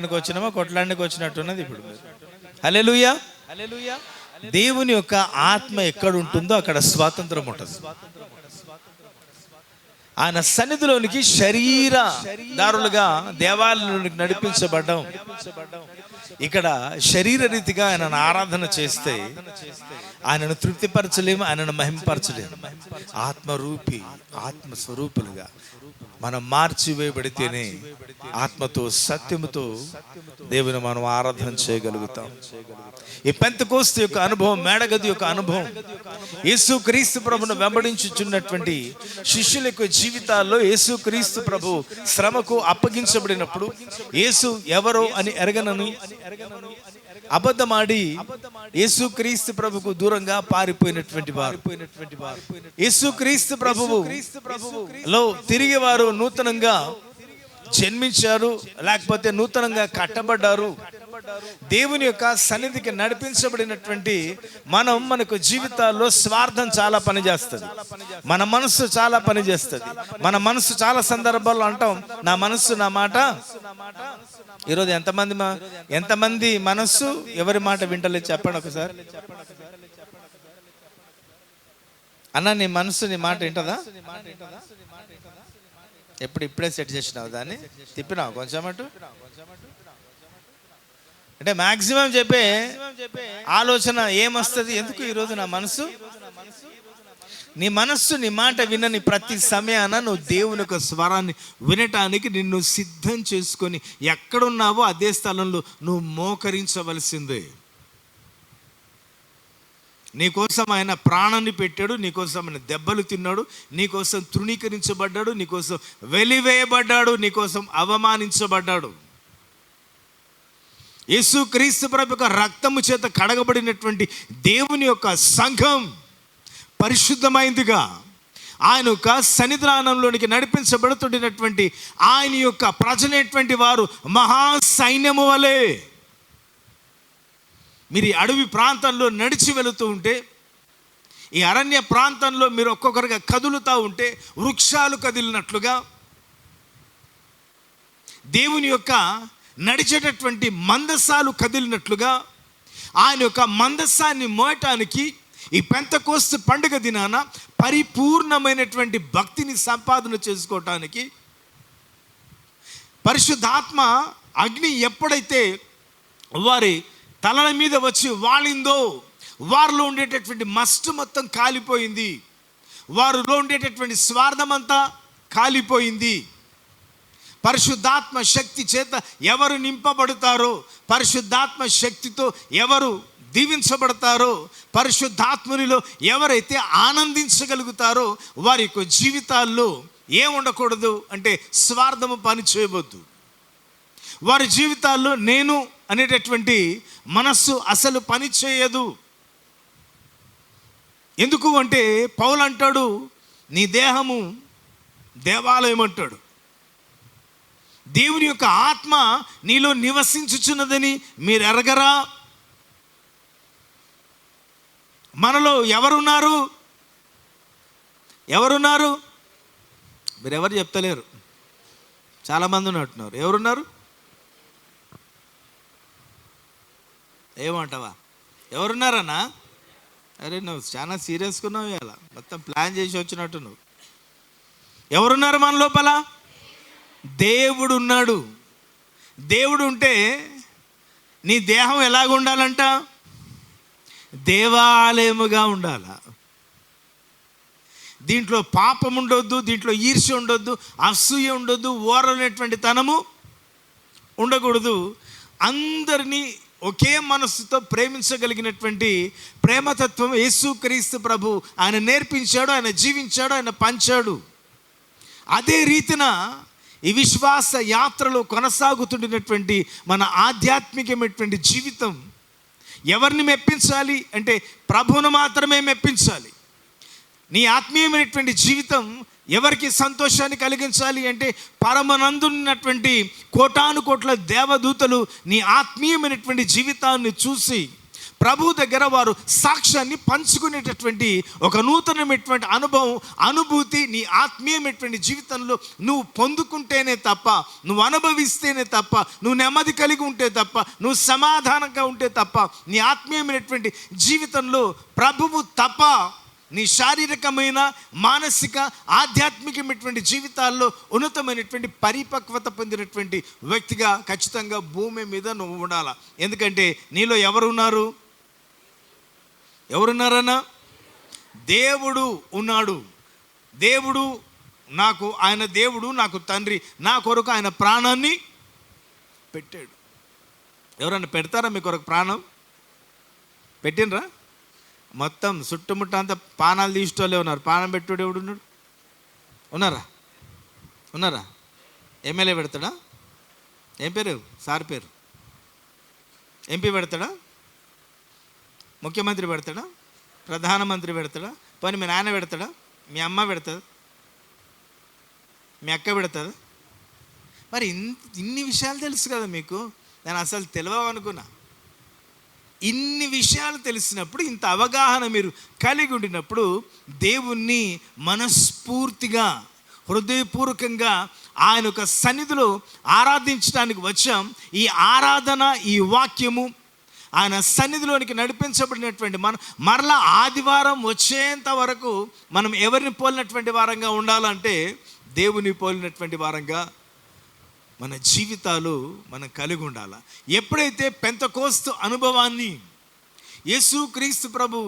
వచ్చినామా కొట్లాండికి వచ్చినట్టున్నది ఇప్పుడు. హల్లెలూయా. దేవుని యొక్క ఆత్మ ఎక్కడ ఉంటుందో అక్కడ స్వాతంత్రం ఉంటుంది. ఆయన సన్నిధిలోనికి శరీరదారులుగా దేవాలయంలోనికి నడిపించబడ్డం. ఇక్కడ శరీర రీతిగా ఆయనను ఆరాధన చేస్తే ఆయనను తృప్తిపరచలేము, ఆయనను మహింపరచలేము. ఆత్మరూపి ఆత్మస్వరూపులుగా మనం మార్చివేయబడితేనే ఆత్మతో సత్యముతో దేవుని మనం ఆరాధన చేయగలుగుతాం. ఈ పెంతెకోస్తు యొక్క అనుభవం, మేడగది యొక్క అనుభవం, యేసుక్రీస్తు ప్రభును వెంబడించుచున్నటువంటి శిష్యుల యొక్క జీవితాల్లో యేసుక్రీస్తు ప్రభు శ్రమకు అప్పగించబడినప్పుడు యేసు ఎవరో అని ఎరగనని అబద్ధమాడి యేసుక్రీస్తు ప్రభుకు దూరంగా పారిపోయినటువంటి వారు, యేసుక్రీస్తు ప్రభువులో తిరిగి వారు నూతనంగా జన్మించారు, లేకపోతే నూతనంగా కట్టబడ్డారు. దేవుని యొక్క సన్నిధికి నడిపించబడినటువంటి మనకు జీవితాల్లో స్వార్థం చాలా పనిచేస్తుంది, మన మనస్సు చాలా పనిచేస్తుంది. మన మనస్సు చాలా సందర్భాల్లో అంటాం, నా మనస్సు నా మాట. ఈరోజు ఎంతమంది మనస్సు ఎవరి మాట వింటలేదు చెప్పండి ఒకసారి. అన్న నీ మనస్సు నీ మాట వింటదా? ఇప్పుడే సెట్ చేసినావు, దాన్ని తిప్పినావు కొంచెం అటు. అంటే మాక్సిమం చెప్పే ఆలోచన ఏమొస్తుంది? ఎందుకు ఈరోజు నా మనసు, నీ మనస్సు నీ మాట వినని ప్రతి సమయాన నువ్వు దేవుని యొక్క స్వరాన్ని వినటానికి నిన్ను సిద్ధం చేసుకొని ఎక్కడున్నావో అదే స్థలంలో నువ్వు మోకరించవలసిందే. నీకోసం ఆయన ప్రాణాన్ని పెట్టాడు, నీకోసం ఆయన దెబ్బలు తిన్నాడు, నీకోసం తృణీకరించబడ్డాడు, నీకోసం వెలివేయబడ్డాడు, నీకోసం అవమానించబడ్డాడు. యేసుక్రీస్తు ప్రభు యొక్క రక్తము చేత కడగబడినటువంటి దేవుని యొక్క సంఘం పరిశుద్ధమైందిగా ఆయన యొక్క సన్నిధానంలోనికి నడిపించబడుతుండినటువంటి ఆయన యొక్క ప్రజలైనటువంటి వారు మహా సైన్యము వలె. మీరు ఈ అడవి ప్రాంతంలో నడిచి వెళుతూ ఉంటే, ఈ అరణ్య ప్రాంతంలో మీరు ఒక్కొక్కరుగా కదులుతూ ఉంటే వృక్షాలు కదిలినట్లుగా దేవుని యొక్క నడిచేటటువంటి మందసాలు కదిలినట్లుగా ఆయన యొక్క మందసాన్ని మోయటానికి ఈ పెంతెకోస్తు పండుగ దినాన పరిపూర్ణమైనటువంటి భక్తిని సంపాదన చేసుకోవటానికి పరిశుద్ధాత్మ అగ్ని ఎప్పుడైతే వారి తలల మీద వచ్చి వాలిందో వారిలో ఉండేటటువంటి మస్టు మొత్తం కాలిపోయింది, వారిలో ఉండేటటువంటి స్వార్థం అంతా కాలిపోయింది. పరిశుద్ధాత్మ శక్తి చేత ఎవరు నింపబడతారో, పరిశుద్ధాత్మ శక్తితో ఎవరు దీవించబడతారో, పరిశుద్ధాత్మునిలో ఎవరైతే ఆనందించగలుగుతారో వారి యొక్క జీవితాల్లో ఏముండకూడదు అంటే స్వార్థము పని చేయవద్దు. వారి జీవితాల్లో నేను అనేటటువంటి మనస్సు అసలు పని చేయదు. ఎందుకు అంటే పౌలు అంటాడు, నీ దేహము దేవాలయం అంటాడు. దేవుని యొక్క ఆత్మ నీలో నివసించుచున్నదని మీరు ఎరగరా? మనలో ఎవరున్నారు? మీరెవరు చెప్తలేరు, చాలామంది ఉన్నట్టున్నారు. ఎవరున్నారు? ఏమంటావా? ఎవరున్నారన్నా? అరే నువ్వు చాలా సీరియస్గా ఉన్నావు, ఇలా మొత్తం ప్లాన్ చేసి వచ్చినట్టు నువ్వు. ఎవరున్నారు మన లోపల? దేవుడు ఉన్నాడు. దేవుడు ఉంటే నీ దేహం ఎలాగ ఉండాలంట? దేవాలయముగా ఉండాల. దీంట్లో పాపం ఉండొద్దు, దీంట్లో ఈర్ష్య ఉండొద్దు, అసూయ ఉండొద్దు, ఓరనేటువంటి తనము ఉండకూడదు. అందరినీ ఒకే మనస్సుతో ప్రేమించగలిగినటువంటి ప్రేమతత్వం యేసుక్రీస్తు ప్రభు ఆయన నేర్పించాడు, ఆయన జీవించాడు, ఆయన పంచాడు. అదే రీతిన ఈ విశ్వాస యాత్రలో కొనసాగుతుండినటువంటి మన ఆధ్యాత్మికమైనటువంటి జీవితం ఎవరిని మెప్పించాలి అంటే ప్రభువును మాత్రమే మెప్పించాలి. నీ ఆత్మీయమైనటువంటి జీవితం ఎవరికి సంతోషాన్ని కలిగించాలి అంటే పరమనందున్నటువంటి కోటాను కోట్ల దేవదూతలు నీ ఆత్మీయమైనటువంటి జీవితాన్ని చూసి ప్రభు దగ్గర వారు సాక్ష్యాన్ని పంచుకునేటటువంటి ఒక నూతనమైనటువంటి అనుభూతి నీ ఆత్మీయమైనటువంటి జీవితంలో నువ్వు పొందుకుంటేనే తప్ప, నువ్వు అనుభవిస్తేనే తప్ప, నువ్వు నెమ్మది కలిగి ఉంటే తప్ప, నువ్వు సమాధానంగా ఉంటే తప్ప, నీ ఆత్మీయమైనటువంటి జీవితంలో ప్రభువు తప్ప నీ శారీరకమైన, మానసిక, ఆధ్యాత్మికమైనటువంటి జీవితాల్లో ఉన్నతమైనటువంటి పరిపక్వత పొందినటువంటి వ్యక్తిగా ఖచ్చితంగా భూమి మీద నువ్వు ఉండాలా. ఎందుకంటే నీలో ఎవరున్నారన్నా? దేవుడు ఉన్నాడు. ఆయన దేవుడు నాకు తండ్రి, నా కొరకు ఆయన ప్రాణాన్ని పెట్టాడు. ఎవరన్నా పెడతారా మీ కొరకు ప్రాణం? పెట్టినరా? మొత్తం చుట్టుముట్ట అంతా పానాలు తీసేటోళ్ళే ఉన్నారు. పానం పెట్టుడు ఎవడు ఉన్నారా? ఎమ్మెల్యే పెడతాడా? ఏం పేరు? సార్ పేరు ఎంపీ పెడతాడా? ముఖ్యమంత్రి పెడతాడా? ప్రధానమంత్రి పెడతాడా? పోనీ మీ నాన్న పెడతాడా? మీ అమ్మ పెడతాదా? మీ అక్క పెడతాదా? మరి ఇన్ని విషయాలు తెలుసు కదా మీకు. నేను అసలు తెలియవు అనుకున్నా. ఇన్ని విషయాలు తెలిసినప్పుడు, ఇంత అవగాహన మీరు కలిగి ఉండినప్పుడు, దేవుణ్ణి మనస్ఫూర్తిగా, హృదయపూర్వకంగా ఆయన యొక్క సన్నిధిలో ఆరాధించడానికి వచ్చాం. ఈ ఆరాధన, ఈ వాక్యము ఆయన సన్నిధిలోనికి నడిపించబడినటువంటి మరలా ఆదివారం వచ్చేంత వరకు మనం ఎవరిని పోలినటువంటి వారంగా ఉండాలంటే దేవుని పోలినటువంటి వారంగా మన జీవితాలు మనం కలిగి ఉండాలి. ఎప్పుడైతే పెంతెకోస్తు అనుభవాన్ని యేసుక్రీస్తు ప్రభు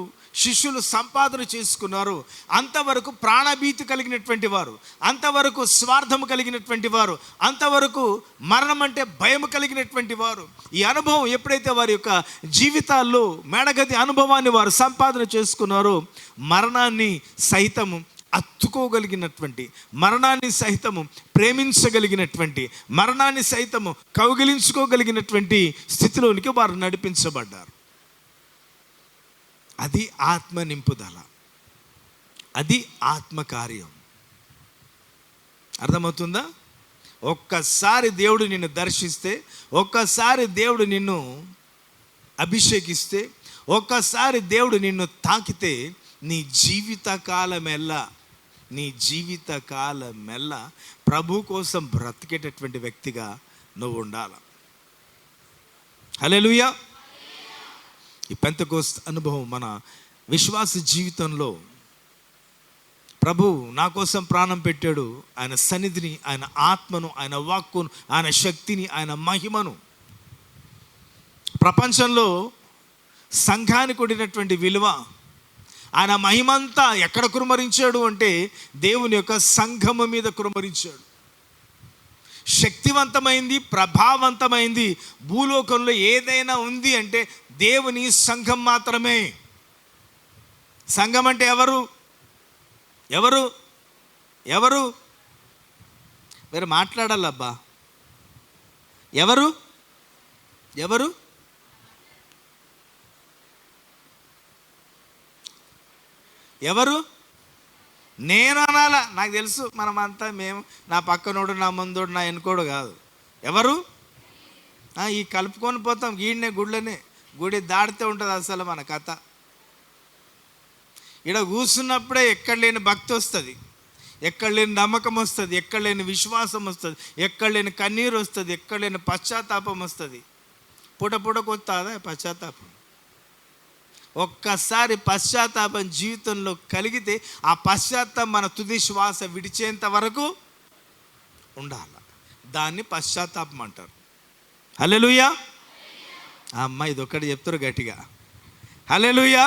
శిష్యులు సంపాదన చేసుకున్నారో, అంతవరకు ప్రాణభీతి కలిగినటువంటి వారు, అంతవరకు స్వార్థము కలిగినటువంటి వారు, అంతవరకు మరణం అంటే భయం కలిగినటువంటి వారు, ఈ అనుభవం ఎప్పుడైతే వారి యొక్క జీవితాల్లో మేడగది అనుభవాన్ని వారు సంపాదన చేసుకున్నారో, మరణాన్ని సైతము అత్తుకోగలిగినటువంటి, మరణాన్ని సైతము ప్రేమించగలిగినటువంటి, మరణాన్ని సైతము కౌగిలించుకోగలిగినటువంటి స్థితిలోనికి వారు నడిపించబడ్డారు. అది ఆత్మ నింపుదల, అది ఆత్మకార్యం. అర్థమవుతుందా? ఒక్కసారి దేవుడు నిన్ను దర్శిస్తే, ఒక్కసారి దేవుడు నిన్ను అభిషేకిస్తే, ఒక్కసారి దేవుడు నిన్ను తాకితే, నీ జీవితకాలమెల్లా ప్రభు కోసం బ్రతికేటటువంటి వ్యక్తిగా నువ్వు ఉండాలి. హల్లెలూయా. ఈ పెంతెకోస్తు అనుభవం మన విశ్వాస జీవితంలో, ప్రభు నా కోసం ప్రాణం పెట్టాడు, ఆయన సన్నిధిని, ఆయన ఆత్మను, ఆయన వాక్కును, ఆయన శక్తిని, ఆయన మహిమను, ప్రపంచంలో సంఘానికి కూడినటువంటి విలువ, ఆయన మహిమంతా ఎక్కడ కురుమరించాడు అంటే దేవుని యొక్క సంఘము మీద కురుమరించాడు. శక్తివంతమైంది, ప్రభావవంతమైంది భూలోకంలో ఏదైనా ఉంది అంటే దేవుని సంఘం మాత్రమే. సంఘం అంటే ఎవరు మీరు మాట్లాడాలబ్బా. ఎవరు నేను అనాలా? నాకు తెలుసు మనమంతా, నా పక్కనోడు, నా ముందోడు, నా వెనుకోడు కాదు. ఎవరు? ఈ కలుపుకొని పోతాం గీడనే, గుడి దాడితే ఉంటుంది అసలు మన కథ. ఇక్కడ కూర్చున్నప్పుడే ఎక్కడ లేని భక్తి వస్తుంది, ఎక్కడ లేని నమ్మకం వస్తుంది, ఎక్కడ లేని విశ్వాసం వస్తుంది, ఎక్కడ లేని కన్నీరు వస్తుంది, ఎక్కడ లేని పశ్చాత్తాపం వస్తుంది. పూటకొస్తుందా పశ్చాత్తాపం? ఒక్కసారి పశ్చాత్తాపం జీవితంలో కలిగితే ఆ పశ్చాత్తాపం మన తుది శ్వాస విడిచేంత వరకు ఉండాలి. దాన్ని పశ్చాత్తాపం అంటారు. హల్లెలూయా. అమ్మ ఇది ఒక్కటి చెప్తారు గట్టిగా, హల్లెలూయా.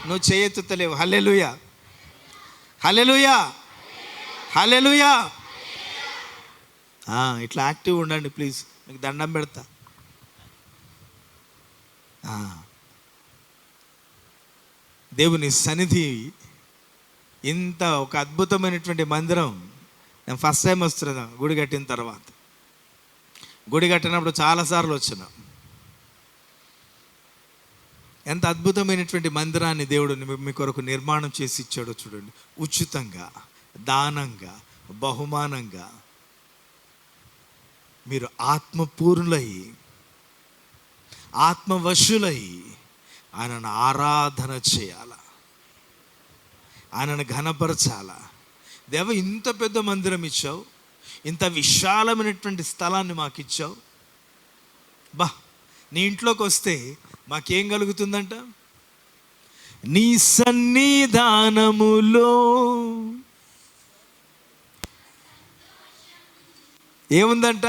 నువ్వు చేయెత్తుతలేవు. హల్లెలూయా. ఇట్లా యాక్టివ్ ఉండండి ప్లీజ్, మీకు దండం పెడతా. దేవుని సన్నిధి ఇంత ఒక అద్భుతమైనటువంటి మందిరం. నేను ఫస్ట్ టైం వస్తున్నా గుడి కట్టిన తర్వాత. గుడి కట్టినప్పుడు చాలాసార్లు వచ్చిన. ఎంత అద్భుతమైనటువంటి మందిరాన్ని దేవుడు మీ కొరకు నిర్మాణం చేసి ఇచ్చాడో చూడండి. ఉచితంగా, దానంగా, బహుమానంగా మీరు ఆత్మపూర్ణులై ఆత్మవశులై ఆయనను ఆరాధన చేయాల, ఆయనను ఘనపరచాల. దేవ, ఇంత పెద్ద మందిరం ఇచ్చావు, ఇంత విశాలమైనటువంటి స్థలాన్ని మాకు ఇచ్చావు. బా, నీ ఇంట్లోకి వస్తే మాకేం కలుగుతుందంట? నీ సన్నిధానములో ఏముందంట?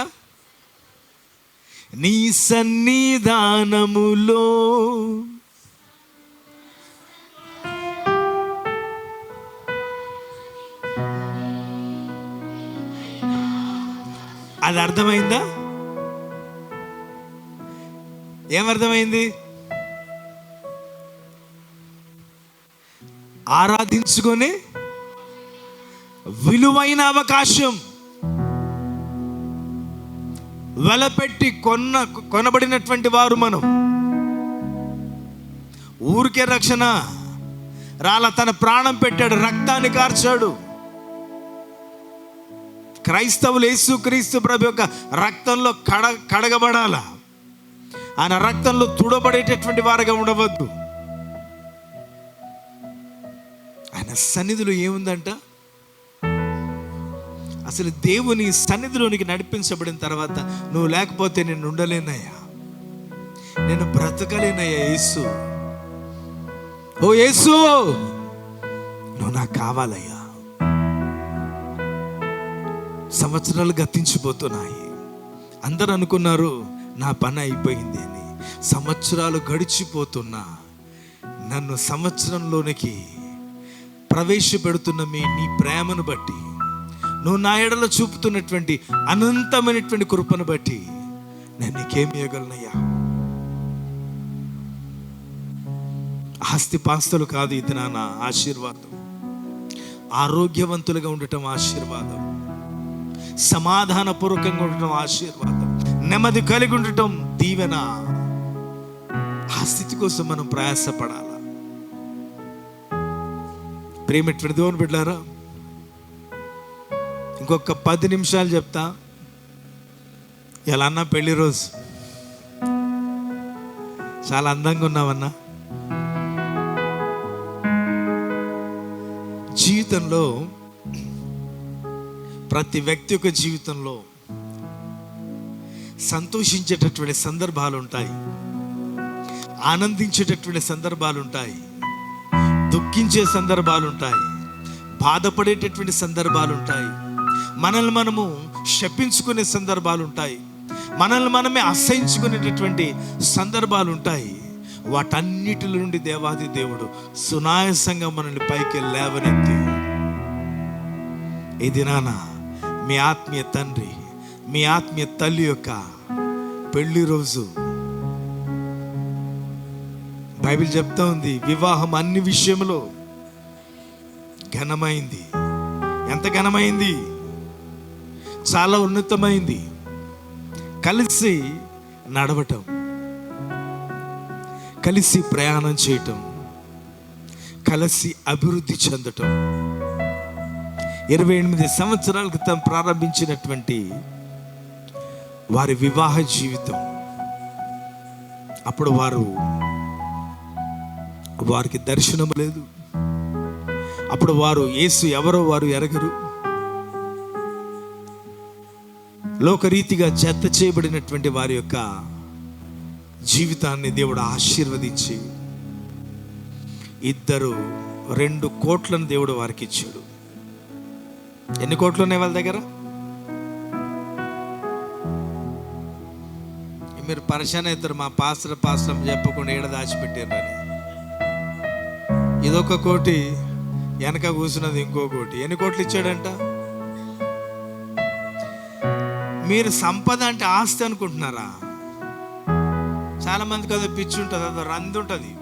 నీ సన్నిధానములో అది అర్థమైందా? ఏమర్థమైంది? ఆరాధించుకొని విలువైన అవకాశం, వెలపెట్టి కొనబడినటువంటి వారు మనం. ఊరికే రక్షణ రాలా, తన ప్రాణం పెట్టాడు, రక్తాన్ని కార్చాడు. క్రైస్తవులు యేసుక్రీస్తు ప్రభు యొక్క రక్తంలో కడగబడాల, ఆయన రక్తంలో తుడబడేటటువంటి వారుగా ఉండవద్దు. ఆయన సన్నిధిలో ఏముందంట? అసలు దేవుని సన్నిధిలోనికి నడిపించబడిన తర్వాత నువ్వు లేకపోతే నేను ఉండలేనయ్యా, నేను బ్రతకలేనయ్యా. యేసు, ఓ యేసు, నువ్వు నాకు కావాలయ్యా. సంవత్సరాలు గతించిపోతున్నాయి. అందరూ అనుకున్నారు నా పని అయిపోయింది అని. సంవత్సరాలు గడిచిపోతున్నా నన్ను సంవత్సరంలోనికి ప్రవేశపెడుతున్న నీ ప్రేమను బట్టి, నువ్వు నా ఎడలో చూపుతున్నటువంటి అనంతమైనటువంటి కృపను బట్టి నేను నీకేం ఇవ్వగలనయ్యా? ఆస్తిపాస్తులు కాదు ఇది నా ఆశీర్వాదం. ఆరోగ్యవంతులుగా ఉండటం ఆశీర్వాదం, సమాధానపూర్వకంగా ఉండటం ఆశీర్వాదం, నెమ్మది కలిగి ఉండటం దీవెన. ఆ స్థితి కోసం మనం ప్రయాసపడాలి. ప్రేమటువంటి దేవుని బిడ్డలారా, ఇంకొక 10 నిమిషాలు చెప్తా. ఎలా అన్నా పెళ్లి రోజు చాలా అందంగా ఉన్నావన్నా. జీవితంలో ప్రతి వ్యక్తి యొక్క జీవితంలో సంతోషించేటటువంటి సందర్భాలు ఉంటాయి, ఆనందించేటటువంటి సందర్భాలు ఉంటాయి, దుఃఖించే సందర్భాలు ఉంటాయి, బాధపడేటటువంటి సందర్భాలు ఉంటాయి, మనల్ని మనము శపించుకునే సందర్భాలు ఉంటాయి, మనల్ని మనమే అసహించుకునేటటువంటి సందర్భాలు ఉంటాయి. వాటన్నిటి నుండి దేవాది దేవుడు సునాయాసంగా మనల్ని పైకి లేవనెత్తి, ఈ దినాన మీ ఆత్మీయ తండ్రి, మీ ఆత్మీయ తల్లి యొక్క పెళ్లి రోజు. బైబిల్ చెప్తా ఉంది, వివాహం అన్ని విషయంలో ఘనమైంది. ఎంత ఘనమైంది? చాలా ఉన్నతమైంది. కలిసి నడవటం, కలిసి ప్రయాణం చేయటం, కలిసి అభివృద్ధి చెందటం. 28 సంవత్సరాల క్రితం ప్రారంభించినటువంటి వారి వివాహ జీవితం, అప్పుడు వారికి దర్శనం లేదు. అప్పుడు వారు యేసు ఎవరో వారు ఎరగరు. లోకరీతిగా జత చేయబడినటువంటి వారి యొక్క జీవితాన్ని దేవుడు ఆశీర్వదించి 2 కోట్లను దేవుడు వారికి ఇచ్చాడు. ఎన్ని కోట్లు ఉన్నాయి వాళ్ళ దగ్గర? మీరు పరిశాన్ అవుతారు, మా పాస్టర్ చెప్పకుండా ఏడ దాచిపెట్టారని. ఇదొక కోటి, వెనక కూర్చున్నది ఇంకో కోటి. ఎన్ని కోట్లు ఇచ్చాడంట? మీరు సంపద అంటే ఆస్తి అనుకుంటున్నారా? చాలా మందికి అదో పిచ్చి ఉంటుంది, అదో రంది ఉంటుంది.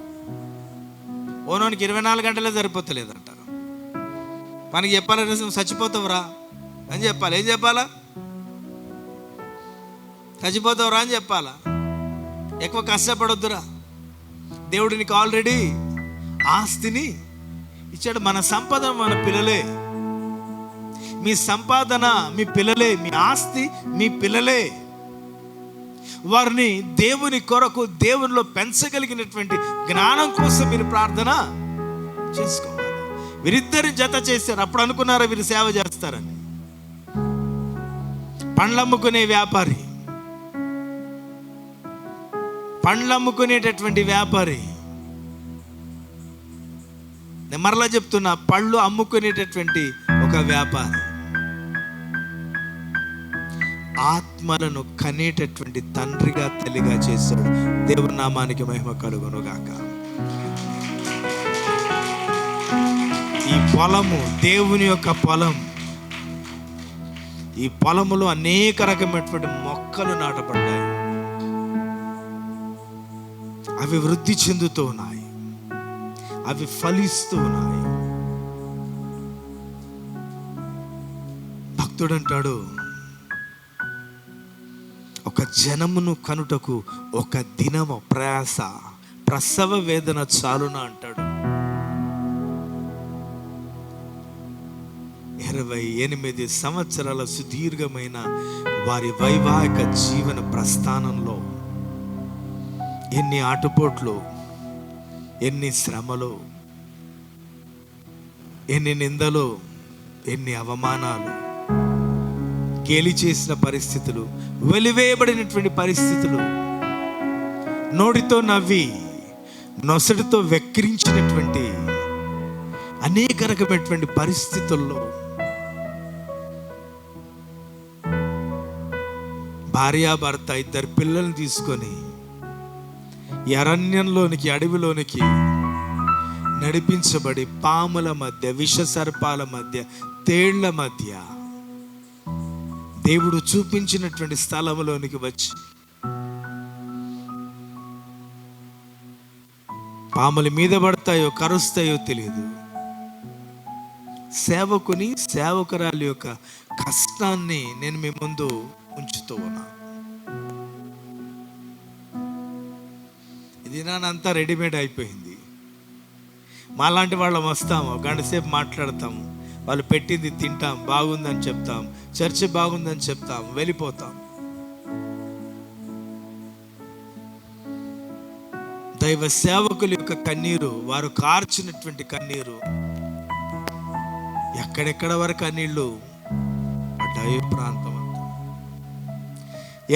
ఓనోనికి 24 గంటలే సరిపోతలేదంట. మనకి చెప్పాలంటే చచ్చిపోతావురా అని చెప్పాలి. ఏం చెప్పాలా? చచ్చిపోతావురా అని చెప్పాలా. ఎక్కువ కష్టపడొద్దురా, దేవుడు నీకు ఆల్రెడీ ఆస్తిని ఇచ్చాడు. మన సంపద మన పిల్లలే, మీ సంపాదన మీ పిల్లలే, మీ ఆస్తి మీ పిల్లలే. వారిని దేవుని కొరకు దేవునిలో పెంచగలిగినటువంటి జ్ఞానం కోసం మీరు ప్రార్థన చేసుకోవాలి. వీరిద్దరిని జత చేశారు. అప్పుడు అనుకున్నారా వీరు సేవ చేస్తారని. పండ్లమ్ముకునే వ్యాపారి, పండ్లమ్ముకునేటటువంటి వ్యాపారి, నేను మరలా చెప్తున్నా, పళ్ళు అమ్ముకునేటటువంటి ఒక వ్యాపారి, ఆత్మలను కనేటటువంటి తండ్రిగా తల్లిగా చేశాడు. దేవుని నామానికి మహిమ కలుగును గాక. ఈ పొలము దేవుని యొక్క పొలం. ఈ పొలములో అనేక రకమైనటువంటి మొక్కలు నాటబడ్డాయి. అవి వృద్ధి చెందుతూ ఉన్నాయి, అవి ఫలిస్తూ ఉన్నాయి. భక్తుడు అంటాడు, ఒక జనమును కనుటకు ఒక దినము ప్రయాస, ప్రసవ వేదన చాలునా అంటాడు. 28 సంవత్సరాల సుదీర్ఘమైన వారి వైవాహిక జీవన ప్రస్థానంలో ఎన్ని ఆటుపోట్లు, ఎన్ని శ్రమలు, ఎన్ని నిందలు, ఎన్ని అవమానాలు, గేలి చేసిన పరిస్థితులు, వెలివేయబడినటువంటి పరిస్థితులు, నోటితో నవ్వి నొసటితో వెక్కిరించినటువంటి అనేక రకమైనటువంటి పరిస్థితుల్లో భార్యాభర్త 2 పిల్లల్ని తీసుకొని ఈ అరణ్యంలోనికి, అడవిలోనికి నడిపించబడి పాముల మధ్య, విష సర్పాల మధ్య, తేళ్ల మధ్య దేవుడు చూపించినటువంటి స్థలంలోనికి వచ్చి పాముల మీద పడతాయో కరుస్తాయో తెలియదు. సేవకుని, సేవకురాలి యొక్క కష్టాన్ని నేను మీ ముందు ఉంచుతూ ఉన్నా. ఇది నానంతా రెడీమేడ్ అయిపోయింది. మాలాంటి వాళ్ళం వస్తాము, గంట సేపు మాట్లాడతాము, వాళ్ళు పెట్టింది తింటాం, బాగుందని చెప్తాం, చర్చ్ బాగుందని చెప్తాం, వెళ్ళిపోతాం. దైవ సేవకుల యొక్క కన్నీరు, వారు కార్చినటువంటి కన్నీరు, ఎక్కడెక్కడ వరకు కన్నీళ్ళు పడ్డాయి ప్రాంతం అంతా.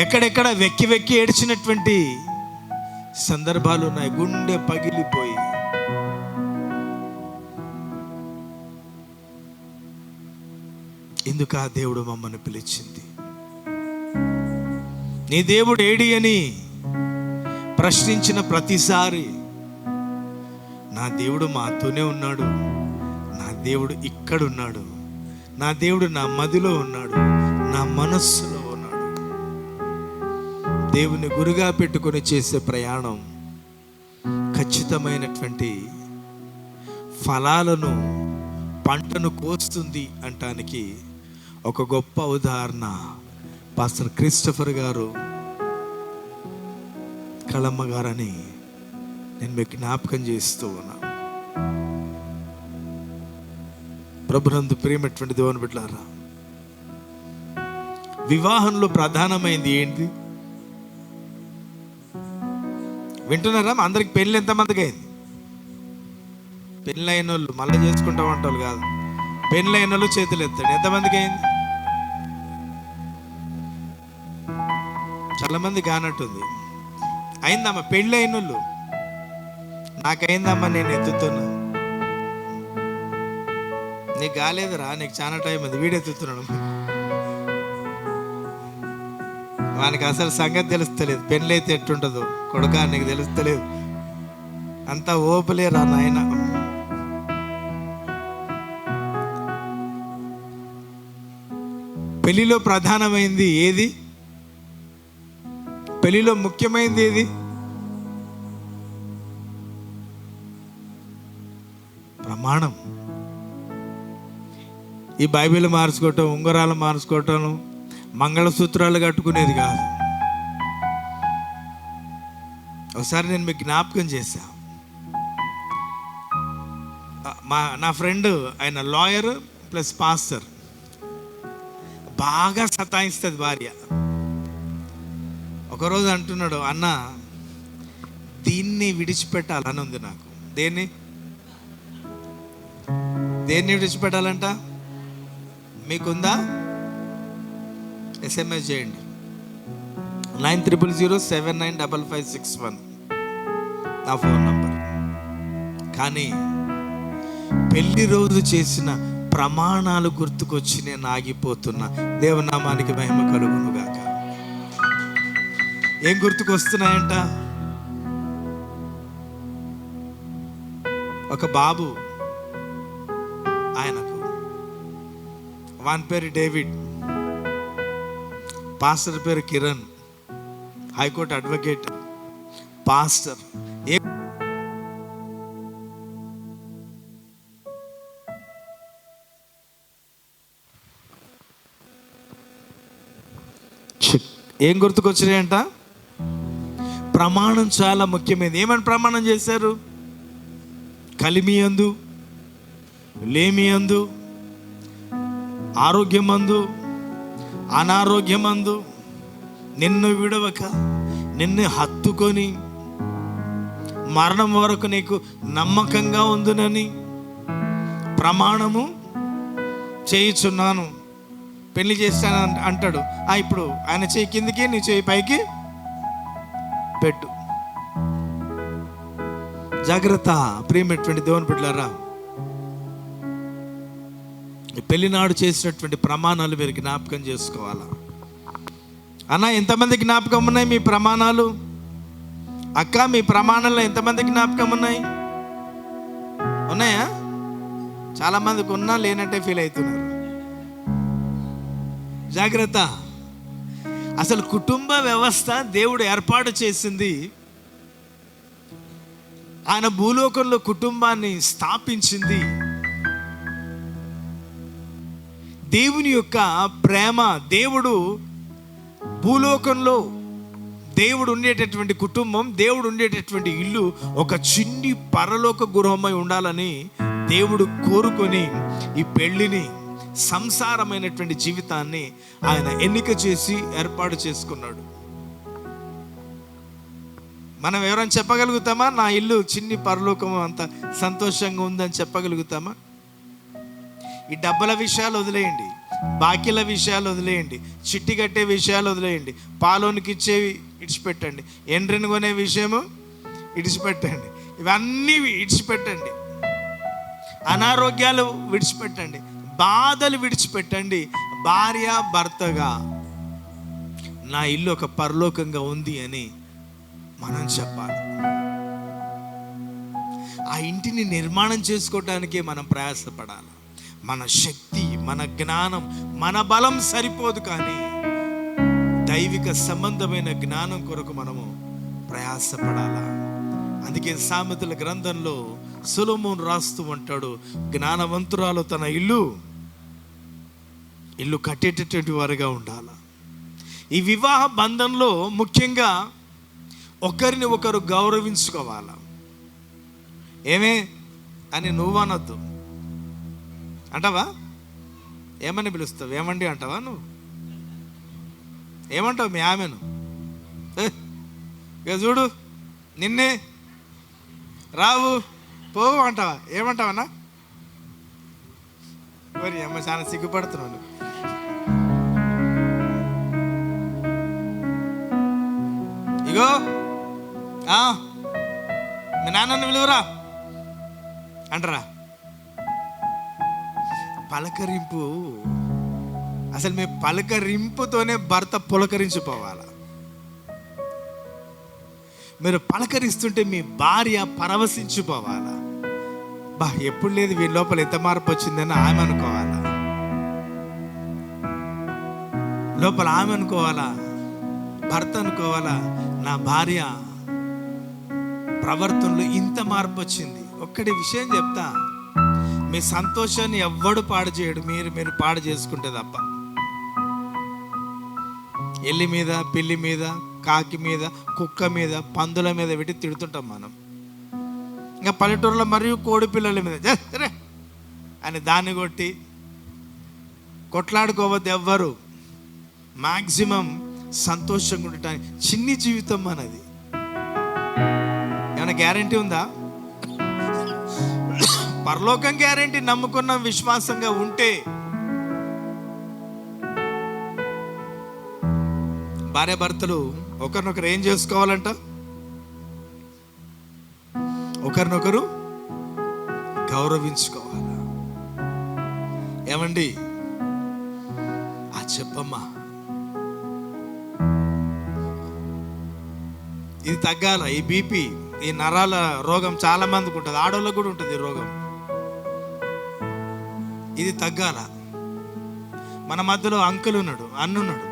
ఎక్కడెక్కడ వెక్కి వెక్కి ఏడ్చినటువంటి సందర్భాలు ఉన్నాయి. గుండె పగిలిపోయి ఎందుకు ఆ దేవుడు మమ్మల్ని పిలిచింది, నీ దేవుడు ఏడి అని ప్రశ్నించిన ప్రతిసారి నా దేవుడు మాతోనే ఉన్నాడు, నా దేవుడు ఇక్కడున్నాడు, నా దేవుడు నా మదిలో ఉన్నాడు, నా మనస్సులో ఉన్నాడు. దేవుని గురుగా పెట్టుకొని చేసే ప్రయాణం ఖచ్చితమైనటువంటి ఫలాలను, పంటను కోస్తుంది అంటానికి ఒక గొప్ప ఉదాహరణ పాస్టర్ క్రిస్టఫర్ గారు, కళమ్మ గారని నేను మీకు జ్ఞాపకం చేస్తూ ఉన్నా. ప్రభునందు ప్రియమైనటువంటి దేవుని బిడ్డలారా, వివాహంలో ప్రధానమైంది ఏంటి వింటున్నారా? అందరికి పెళ్ళి ఎంతమందికి అయింది? పెళ్ళి అయిన వాళ్ళు మళ్ళీ చేసుకుంటాం అంటారు కాదు, పెళ్ళి అయిన వాళ్ళు చేతులు ఎత్తాడు. ఎంతమందికి అయింది? చాలా మంది కానట్టుంది. అయిందమ్మా పెళ్ళి అయిన వాళ్ళు. నాకైందమ్మా, నేను ఎత్తుతున్నా. నీకు కాలేదురా, నీకు చాలా టైం ఉంది, వీడెత్తుతున్నాడు. వానికి అసలు సంగతి తెలుస్తలేదు, పెళ్ళి అయితే ఎట్టుంటుందో. కొడుకా నీకు తెలుస్తలేదు, అంతా ఓపలేరా నాయన. పెళ్లిలో ప్రధానమైంది ఏది? పెళ్లిలో ముఖ్యమైనది ఏది? ప్రమాణం. ఈ బైబిల్ మార్చుకోవటం, ఉంగరాలు మార్చుకోవటం, మంగళసూత్రాలు కట్టుకునేది కాదు. ఒకసారి నేను మీకు జ్ఞాపకం చేశా. నా ఫ్రెండ్, ఆయన లాయర్ ప్లస్ పాస్టర్, బాగా సతాయిస్తుంది భార్య. ఒకరోజు అంటున్నాడు, అన్న దీన్ని విడిచిపెట్టాలని ఉంది నాకు. దేన్ని విడిచిపెట్టాలంట? మీకుందా? SMS చేయండి 9007955561 నా ఫోన్ నంబర్. కానీ పెళ్లి రోజు చేసిన ప్రమాణాలు గుర్తుకొచ్చి నేను ఆగిపోతున్నా. దేవునామానికి మహిమ కలుగును గాక. ఏం గుర్తుకొస్తున్నాయంట? ఒక బాబు, ఆయనకు వాని పేరు డేవిడ్, పాస్టర్ పేరు కిరణ్, హైకోర్టు అడ్వకేట్, పాస్టర్. ఏం గుర్తుకొచ్చినాయంట? ప్రమాణం చాలా ముఖ్యమైనది. ఏమని ప్రమాణం చేశారు? కలిమియందు, లేమియందు, ఆరోగ్యమందు, అనారోగ్యమందు నిన్ను విడవక, నిన్ను హత్తుకొని మరణం వరకు నీకు నమ్మకంగా ఉందునని ప్రమాణము చేయుచున్నాను. పెళ్లి చేస్తాను అంటాడు. ఇప్పుడు ఆయన చేయి కిందికి, నీ చేయి పైకి పెట్టు. జాగ్రత్త ప్రియమైనటువంటి దేవుని బిడ్డలారా, పెళ్లినాడు చేసినటువంటి ప్రమాణాలు మీరు జ్ఞాపకం చేసుకోవాలా. అన్న ఎంతమంది జ్ఞాపకం ఉన్నాయి మీ ప్రమాణాలు? అక్క మీ ప్రమాణాలు ఎంతమంది జ్ఞాపకం ఉన్నాయి? ఉన్నాయా? చాలామందికి ఉన్నా లేనట్టే ఫీల్ అవుతున్నారు. జాగ్రత్త. అసలు కుటుంబ వ్యవస్థ దేవుడు ఏర్పాటు చేసింది. ఆయన భూలోకంలో కుటుంబాన్ని స్థాపించింది. దేవుని యొక్క ప్రేమ, దేవుడు భూలోకంలో దేవుడు ఉండేటటువంటి కుటుంబం, దేవుడు ఉండేటటువంటి ఇల్లు ఒక చిన్ని పరలోక గృహమై ఉండాలని దేవుడు కోరుకొని ఈ పెళ్లిని, సంసారమైనటువంటి జీవితాన్ని ఆయన ఎన్నిక చేసి ఏర్పాటు చేసుకున్నాడు. మనం ఎవరైనా చెప్పగలుగుతామా నా ఇల్లు చిన్ని పరలోకం అంత సంతోషంగా ఉందని చెప్పగలుగుతామా? ఈ డబ్బుల విషయాలు వదిలేయండి, బాకీల విషయాలు వదిలేయండి, చిట్టి కట్టే విషయాలు వదిలేయండి, పాలోనికి ఇచ్చేవి ఇడిచిపెట్టండి, ఎండ్రిని కొనే విషయము ఇడిచిపెట్టండి, ఇవన్నీ ఇడిచిపెట్టండి, అనారోగ్యాలు విడిచిపెట్టండి, బాధలు విడిచిపెట్టండి. భార్య భర్తగా నా ఇల్లు ఒక పరలోకంగా ఉంది అని మనం చెప్పాలి. ఆ ఇంటిని నిర్మాణం చేసుకోవటానికే మనం ప్రయాసపడాలి. మన శక్తి, మన జ్ఞానం, మన బలం సరిపోదు, కానీ దైవిక సంబంధమైన జ్ఞానం కొరకు మనము ప్రయాసపడాలా. అందుకే సామెతల గ్రంథంలో సొలొమోను రాస్తూ ఉంటాడు, జ్ఞానవంతురాలు తన ఇల్లు కట్టేటటువంటి వారుగా ఉండాలి. ఈ వివాహ బంధంలో ముఖ్యంగా ఒకరిని ఒకరు గౌరవించుకోవాలి. ఏమే అని నువ్వు అనొద్దు. అంటావా? ఏమని పిలుస్తావు? ఏమండి అంటావా? నువ్వు ఏమంటావు మీ ఆమెను? ఇక చూడు నిన్నే రావు పోవు అంటావా? ఏమంటావన్నా? మరి అమ్మ చాలా సిగ్గుపడుతున్నాను. ఇగో మీ నాన్నని విలువరా అంటారా? పలకరింపు, అసలు మీ పలకరింపుతోనే భర్త పులకరించిపోవాలా. మీరు పలకరిస్తుంటే మీ భార్య పరవశించిపోవాలా. ఎప్పుడు లేదు వీళ్ళ లోపల ఎంత మార్పు వచ్చిందని ఆమె అనుకోవాలా, లోపల ఆమె అనుకోవాలా, భర్త అనుకోవాలా, నా భార్య ప్రవర్తనలో ఇంత మార్పు వచ్చింది. ఒక్కటి విషయం చెప్తా, మీ సంతోషాన్ని ఎవ్వడు పాడు చేయడు, మీరు పాడు చేసుకుంటే తప్ప. ఎల్లి మీద, పిల్లి మీద, కాకి మీద, కుక్క మీద, పందుల మీద పెట్టి తిడుతుంటాం మనం. ఇంకా పల్లెటూరులో మరియు కోడి పిల్లల మీద చేస్తారే అని దాన్ని కొట్టి కొట్లాడుకోవద్దు ఎవ్వరు. మ్యాక్సిమం సంతోషంగా ఉండటానికి. చిన్ని జీవితం మనది. ఏమైనా గ్యారంటీ ఉందా? పరలోకం గ్యారంటీ. నమ్ముకున్న విశ్వాసంగా ఉంటే. భార్య భర్తలు ఒకరినొకరు ఏం చేసుకోవాలంట? ఒకరినొకరు గౌరవించుకోవాలి. ఏమండి చెప్పమ్మా, ఇది తగ్గాల. ఈ బీపీ, ఈ నరాల రోగం చాలా మందికి ఉంటుంది, ఆడవాళ్ళకు కూడా ఉంటుంది ఈ రోగం. ఇది తగ్గాల. మన మధ్యలో అంకుల్ ఉన్నాడు, అన్నున్నాడు.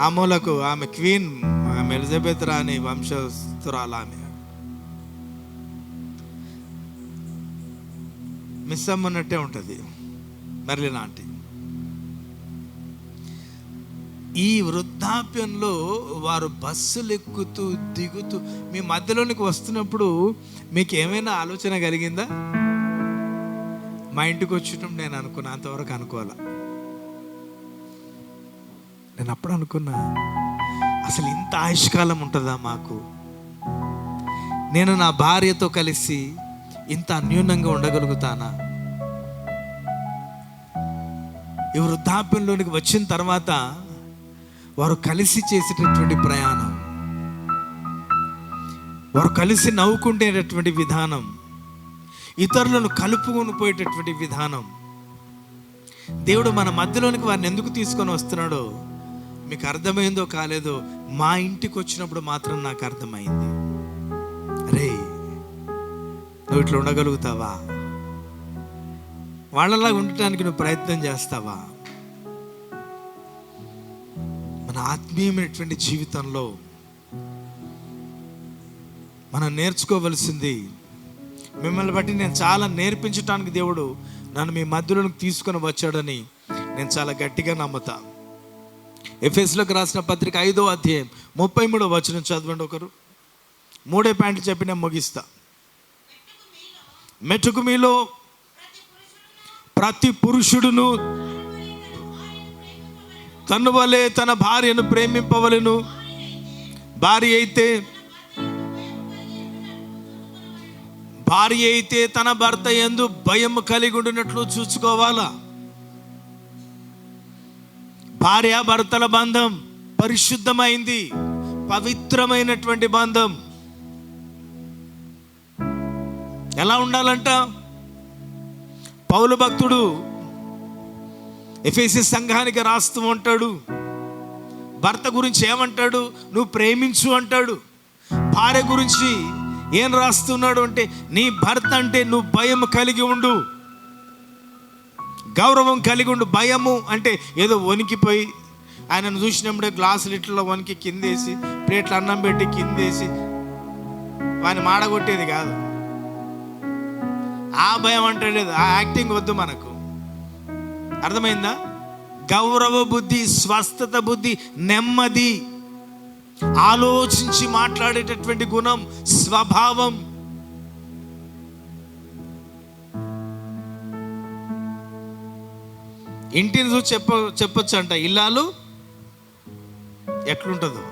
ఆ మూలకు ఆమె క్వీన్, ఆమె ఎలిజబెత్ రాణి వంశస్థురాలు. ఆమె మిస్ అమ్మన్నట్టే ఉంటుంది మెర్లిన్ ఆంటీ. ఈ వృద్ధాప్యంలో వారు బస్సులు ఎక్కుతూ దిగుతూ మీ మధ్యలోనికి వస్తున్నప్పుడు మీకు ఏమైనా ఆలోచన కలిగిందా? మా ఇంటికి వచ్చినప్పుడు నేను అనుకున్నా, అంతవరకు అనుకోవాలా. నేను అప్పుడు అనుకున్నా, అసలు ఇంత ఆయుష్కాలం ఉంటుందా మాకు? నేను నా భార్యతో కలిసి ఇంత అన్యూనంగా ఉండగలుగుతానా? ఈ వృద్ధాప్యంలోనికి వచ్చిన తర్వాత వారు కలిసి చేసేటటువంటి ప్రయాణం, వారు కలిసి నవ్వుకుంటేటటువంటి విధానం, ఇతరులను కలుపుకొని పోయేటటువంటి విధానం, దేవుడు మన మధ్యలోనికి వారిని ఎందుకు తీసుకొని వస్తున్నాడో మీకు అర్థమైందో కాలేదో, మా ఇంటికి వచ్చినప్పుడు మాత్రం నాకు అర్థమైంది. అరే, నువ్వు ఇట్లా ఉండగలుగుతావా? వాళ్ళలాగా ఉండటానికి నువ్వు ప్రయత్నం చేస్తావా? మన ఆత్మీయమైనటువంటి జీవితంలో మనం నేర్చుకోవలసింది, మిమ్మల్ని బట్టి నేను చాలా నేర్పించడానికి దేవుడు నన్ను మీ మధ్యలోకి తీసుకొని వచ్చాడని నేను చాలా గట్టిగా నమ్ముతా. ఎఫెసీయులకు రాసిన పత్రిక 5వ అధ్యాయం 33వ వచనం చదవండి ఒకరు. 3 పాయింట్లు చెప్పి నేను ముగిస్తా. మెట్టుకు మీలో ప్రతి పురుషుడును తన వలె తన భార్యను ప్రేమింపవలెను. భార్య అయితే తన భర్త యందు భయం కలిగి ఉండినట్లు చూసుకోవాలా. భార్య భర్తల బంధం పరిశుద్ధమైంది, పవిత్రమైనటువంటి బంధం. ఎలా ఉండాలంట? పౌలు భక్తుడు ఎఫెసీ సంఘానికి రాస్తూ ఉంటాడు. భర్త గురించి ఏమంటాడు? నువ్వు ప్రేమించు అంటాడు. భార్య గురించి ఏం రాస్తున్నాడు అంటే, నీ భర్త అంటే నువ్వు భయం కలిగి ఉండు, గౌరవం కలిగి ఉండు. భయము అంటే ఏదో వణికిపోయి ఆయనను చూసినప్పుడే గ్లాసులు ఇట్లా వణికి కిందేసి, ప్లేట్లు అన్నం పెట్టి కిందేసి వాడిని మాడగొట్టేది కాదు. ఆ భయం అంటే లేదు, ఆ యాక్టింగ్ వద్దు మనకు. అర్థమైందా? గౌరవ బుద్ధి, స్వస్థత బుద్ధి, నెమ్మది, ఆలోచించి మాట్లాడేటటువంటి గుణం, స్వభావం. ఇంటిని చూసి చెప్పొచ్చు అంట, ఇల్లాలు ఎట్లుంటుందో.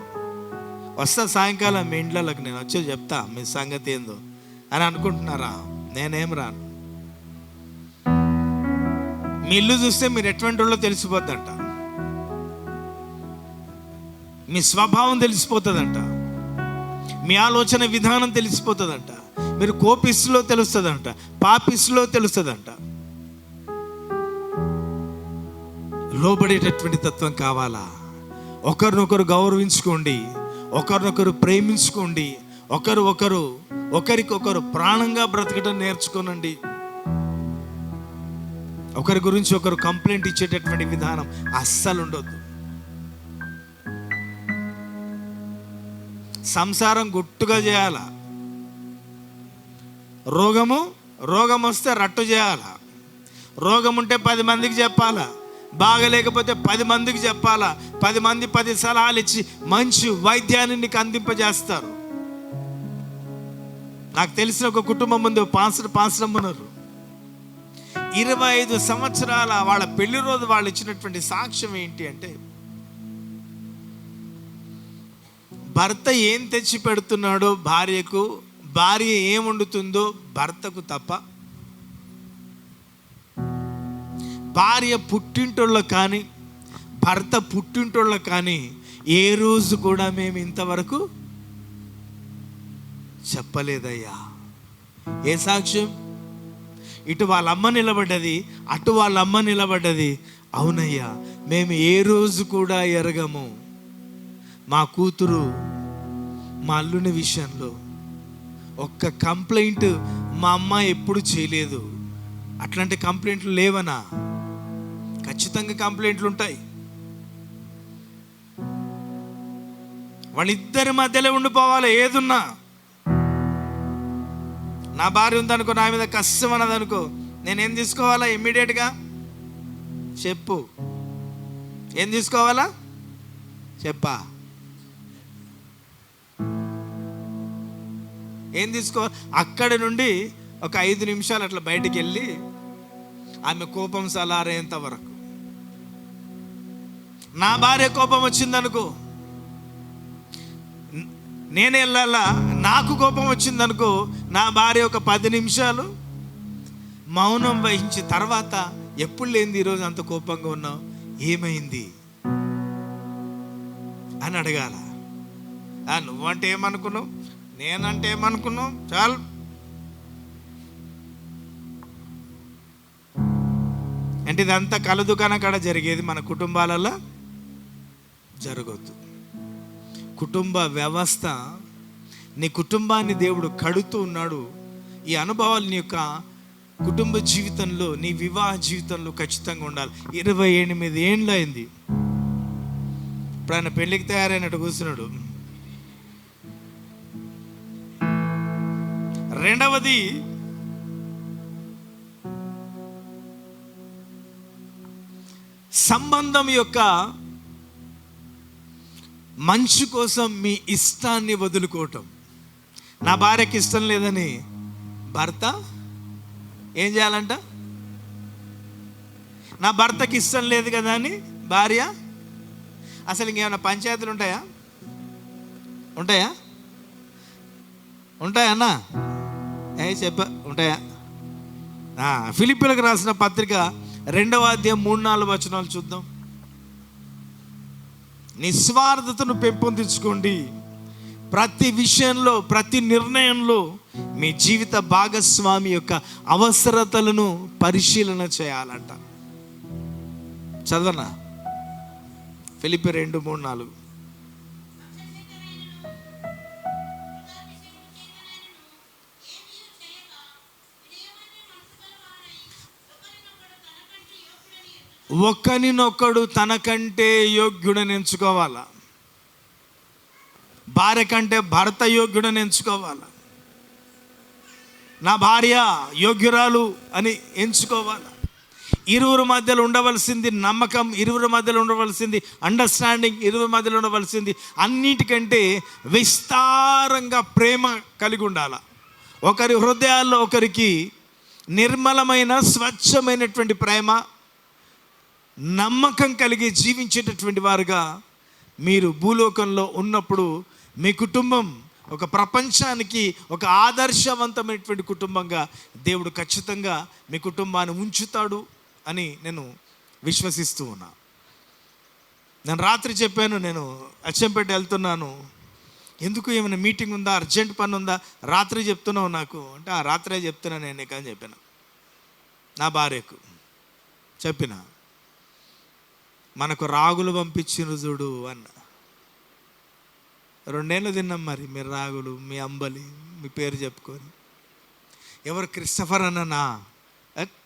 వస్తా సాయంకాలం మీ ఇంట్లోకి, నేను వచ్చి చెప్తా మీ సంగతి ఏందో అని అనుకుంటున్నారా? నేనేం రాను. మీ ఇల్లు చూస్తే మీరు ఎటువంటి వాళ్ళో తెలిసిపోద్దంట, మీ స్వభావం తెలిసిపోతుందంట, మీ ఆలోచన విధానం తెలిసిపోతుందంట. మీరు కోపిస్లో తెలుస్తుందంట, పాపిస్లో తెలుస్తుందంట. లోబడేటటువంటి తత్వం కావాలా? ఒకరినొకరు గౌరవించుకోండి, ఒకరినొకరు ప్రేమించుకోండి, ఒకరికొకరు ప్రాణంగా బ్రతకడం నేర్చుకోనండి. ఒకరి గురించి ఒకరు కంప్లైంట్ ఇచ్చేటటువంటి విధానం అస్సలు ఉండొద్దు. సంసారం గుట్టుగా చేయాల. రోగం వస్తే రట్టు చేయాల. రోగం ఉంటే 10 మందికి చెప్పాలా, బాగలేకపోతే 10 మందికి చెప్పాలా. 10 మంది 10 సలహాలు ఇచ్చి మంచి వైద్యాన్ని నీకు అందింపజేస్తారు. నాకు తెలిసిన ఒక కుటుంబం ముందు పాస్టర్ ఉన్నారు. 25 సంవత్సరాల వాళ్ళ పెళ్లి రోజు వాళ్ళు ఇచ్చినటువంటి సాక్ష్యం ఏంటి అంటే, భర్త ఏం తెచ్చి పెడుతున్నాడో భార్యకు, భార్య ఏం వండుతుందో భర్తకు తప్ప, భార్య పుట్టింటోళ్ళ కానీ భర్త పుట్టింటోళ్ళ కానీ ఏ రోజు కూడా మేము ఇంతవరకు చెప్పలేదయ్యా. ఏ సాక్ష్యం? ఇటు వాళ్ళ అమ్మ నిలబడ్డది, అటు వాళ్ళ అమ్మ నిలబడ్డది. అవునయ్యా, మేము ఏ రోజు కూడా ఎరగము. మా కూతురు మా అల్లుని విషయంలో ఒక్క కంప్లైంట్ మా అమ్మ ఎప్పుడు చేయలేదు. అట్లాంటి కంప్లైంట్లు లేవనా? ఖచ్చితంగా కంప్లైంట్లు ఉంటాయి. వాళ్ళిద్దరి మధ్యలో ఉండిపోవాలి. ఏదున్నా, నా భార్య ఉందనుకో, నా మీద కష్టం అన్నదనుకో, నేనేం తీసుకోవాలా? ఇమ్మీడియట్గా చెప్పు. ఏం తీసుకోవాలా? చెప్పా. ఏం తీసుకోవాలి? అక్కడి నుండి ఒక 5 నిమిషాలు అట్లా బయటికి వెళ్ళి ఆమె కోపం సలారేంత వరకు. నా భార్య కోపం వచ్చిందనుకో, నేను వెళ్ళాలా. నాకు కోపం వచ్చిందనుకో, నా భార్య ఒక 10 నిమిషాలు మౌనం వహించి తర్వాత, ఎప్పుడు లేనిది ఈరోజు అంత కోపంగా ఉన్నావు, ఏమైంది అని అడగాల. నువ్వంటే ఏమనుకున్నావు, నేనంటే ఏమనుకున్నావు, చాలు. అంటే ఇదంతా కలదుకాన కాడ జరిగేది మన కుటుంబాలలో జరగొద్దు. కుటుంబ వ్యవస్థ, నీ కుటుంబాన్ని దేవుడు కడుతూ ఉన్నాడు. ఈ అనుభవాలు నీ యొక్క కుటుంబ జీవితంలో, నీ వివాహ జీవితంలో ఖచ్చితంగా ఉండాలి. 28 ఏండ్లు అయింది, ఇప్పుడు ఆయన పెళ్ళికి తయారైనట్టు కూర్చున్నాడు. రెండవది, సంబంధం యొక్క మంచి కోసం మీ ఇష్టాన్ని వదులుకోవటం. నా భార్యకి ఇష్టం లేదని భర్త ఏం చేయాలంట? నా భర్తకి ఇష్టం లేదు కదా అని భార్య, అసలు ఇంకేమైనా పంచాయతీలు ఉంటాయా? ఉంటాయా? ఉంటాయన్నా? చెప్ప ఉంటాయా? ఫిలిప్పీలకు రాసిన పత్రిక 2వ అధ్యాయం 3-4 వచనాలు చూద్దాం. నిస్వార్థతను పెంపొందించుకోండి. ప్రతి విషయంలో, ప్రతి నిర్ణయంలో మీ జీవిత భాగస్వామి యొక్క అవసరతలను పరిశీలన చేయాలంట. చదవనా? ఫిలిప్పీ 2:3-4. ఒకరినొకడు తనకంటే యోగ్యుడని ఎంచుకోవాలా. భార్య కంటే భర్త యోగ్యుడని ఎంచుకోవాలా. నా భార్య యోగ్యురాలు అని ఎంచుకోవాలా. ఇరువురి మధ్యలో ఉండవలసింది నమ్మకం, ఇరువురి మధ్యలో ఉండవలసింది అండర్స్టాండింగ్, ఇరువురి మధ్యలో ఉండవలసింది అన్నిటికంటే విస్తారంగా ప్రేమ కలిగి ఉండాలి. ఒకరి హృదయాల్లో ఒకరికి నిర్మలమైన స్వచ్ఛమైనటువంటి ప్రేమ, నమ్మకం కలిగి జీవించేటటువంటి వారుగా మీరు భూలోకంలో ఉన్నప్పుడు మీ కుటుంబం ఒక ప్రపంచానికి ఒక ఆదర్శవంతమైనటువంటి కుటుంబంగా దేవుడు ఖచ్చితంగా మీ కుటుంబాన్ని ఉంచుతాడు అని నేను విశ్వసిస్తూ ఉన్నా. నేను రాత్రి చెప్పాను, నేను అచ్చంపేట వెళ్తున్నాను, ఎందుకు ఏమైనా మీటింగ్ ఉందా, అర్జెంట్ పని ఉందా, రాత్రి చెప్తున్నావు నాకు అంటే, ఆ రాత్రే చెప్తున్నా నేను నీకు అని చెప్పాను. నా భార్యకు చెప్పిన, మనకు రాగులు పంపించిన చూడు అన్న. 2 ఏళ్ళు తిన్నాం మరి, మీరు రాగులు, మీ అంబలి, మీ పేరు చెప్పుకొని. ఎవరు? క్రిస్టఫర్ అన్ననా?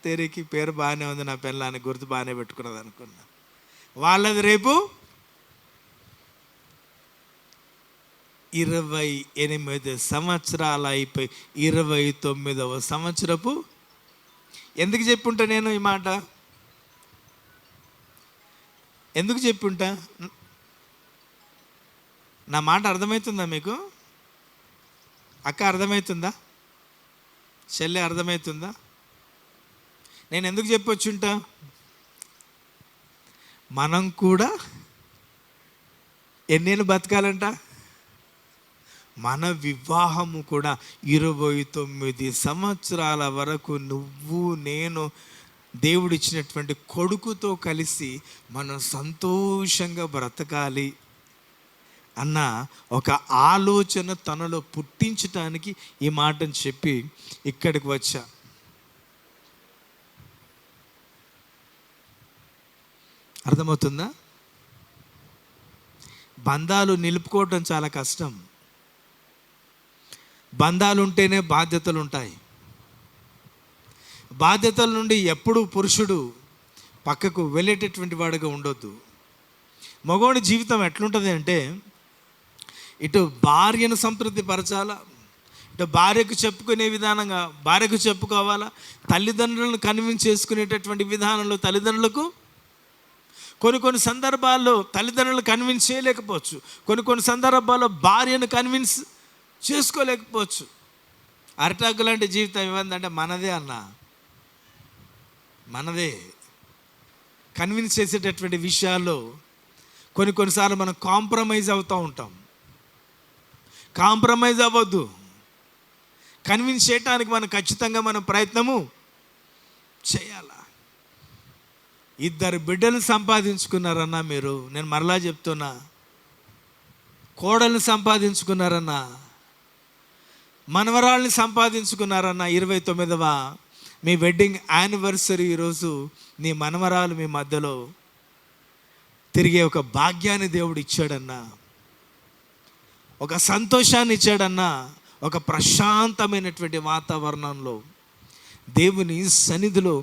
తెరికి పేరు బాగానే ఉంది, నా పిల్లని గుర్తు బాగానే పెట్టుకున్నది అనుకున్నా. వాళ్ళది రేపు 28 సంవత్సరాలు అయిపోయి 29వ సంవత్సరపు. ఎందుకు చెప్పుంటా నేను ఈ మాట? ఎందుకు చెప్పుంటా? నా మాట అర్థమవుతుందా మీకు? అక్క అర్థమవుతుందా? చెల్లె అర్థమవుతుందా? నేను ఎందుకు చెప్పొచ్చుంటా? మనం కూడా ఎన్నేళ్ళు బతకాలంట? మన వివాహము కూడా 29 సంవత్సరాల వరకు నువ్వు నేను దేవుడిచ్చినటువంటి కొడుకుతో కలిసి మనం సంతోషంగా బ్రతకాలి అన్న ఒక ఆలోచన తనలో పుట్టించటానికి ఈ మాటను చెప్పి ఇక్కడికి వచ్చా. అర్థమవుతుందా? బంధాలు నిలుపుకోవటం చాలా కష్టం. బంధాలు ఉంటేనే బాధ్యతలు ఉంటాయి. బాధ్యతల నుండి ఎప్పుడూ పురుషుడు పక్కకు వెళ్ళేటటువంటి వాడుగా ఉండొద్దు. మగవాడి జీవితం ఎట్లుంటుంది అంటే, ఇటు భార్యను సంతృప్తి పరచాలా, ఇటు భార్యకు చెప్పుకునే విధానంగా భార్యకు చెప్పుకోవాలా, తల్లిదండ్రులను కన్విన్స్ చేసుకునేటటువంటి విధానంలో తల్లిదండ్రులకు కొన్ని సందర్భాల్లో తల్లిదండ్రులను కన్విన్స్ చేయలేకపోవచ్చు, కొన్ని సందర్భాల్లో భార్యను కన్విన్స్ చేసుకోలేకపోవచ్చు. అరిటాకు లాంటి జీవితం ఏమందంటే మనదే అన్న, మనదే. కన్విన్స్ చేసేటటువంటి విషయాల్లో కొన్నిసార్లు మనం కాంప్రమైజ్ అవుతూ ఉంటాం. కాంప్రమైజ్ అవ్వద్దు. కన్విన్స్ చేయటానికి మనం ఖచ్చితంగా మనం ప్రయత్నము చేయాల. 2 బిడ్డలు సంపాదించుకున్నారన్నా మీరు, నేను మరలా చెప్తున్నా, కోడల్ని సంపాదించుకున్నారన్నా, మనవరాళ్ళని సంపాదించుకున్నారన్నా, 29వ మీ వెడ్డింగ్ యానివర్సరీ ఈరోజు నీ మనవరాలు మీ మధ్యలో తిరిగే ఒక భాగ్యాన్ని దేవుడు ఇచ్చాడన్నా, ఒక సంతోషాన్ని ఇచ్చాడన్నా, ఒక ప్రశాంతమైనటువంటి వాతావరణంలో దేవుని సన్నిధిలో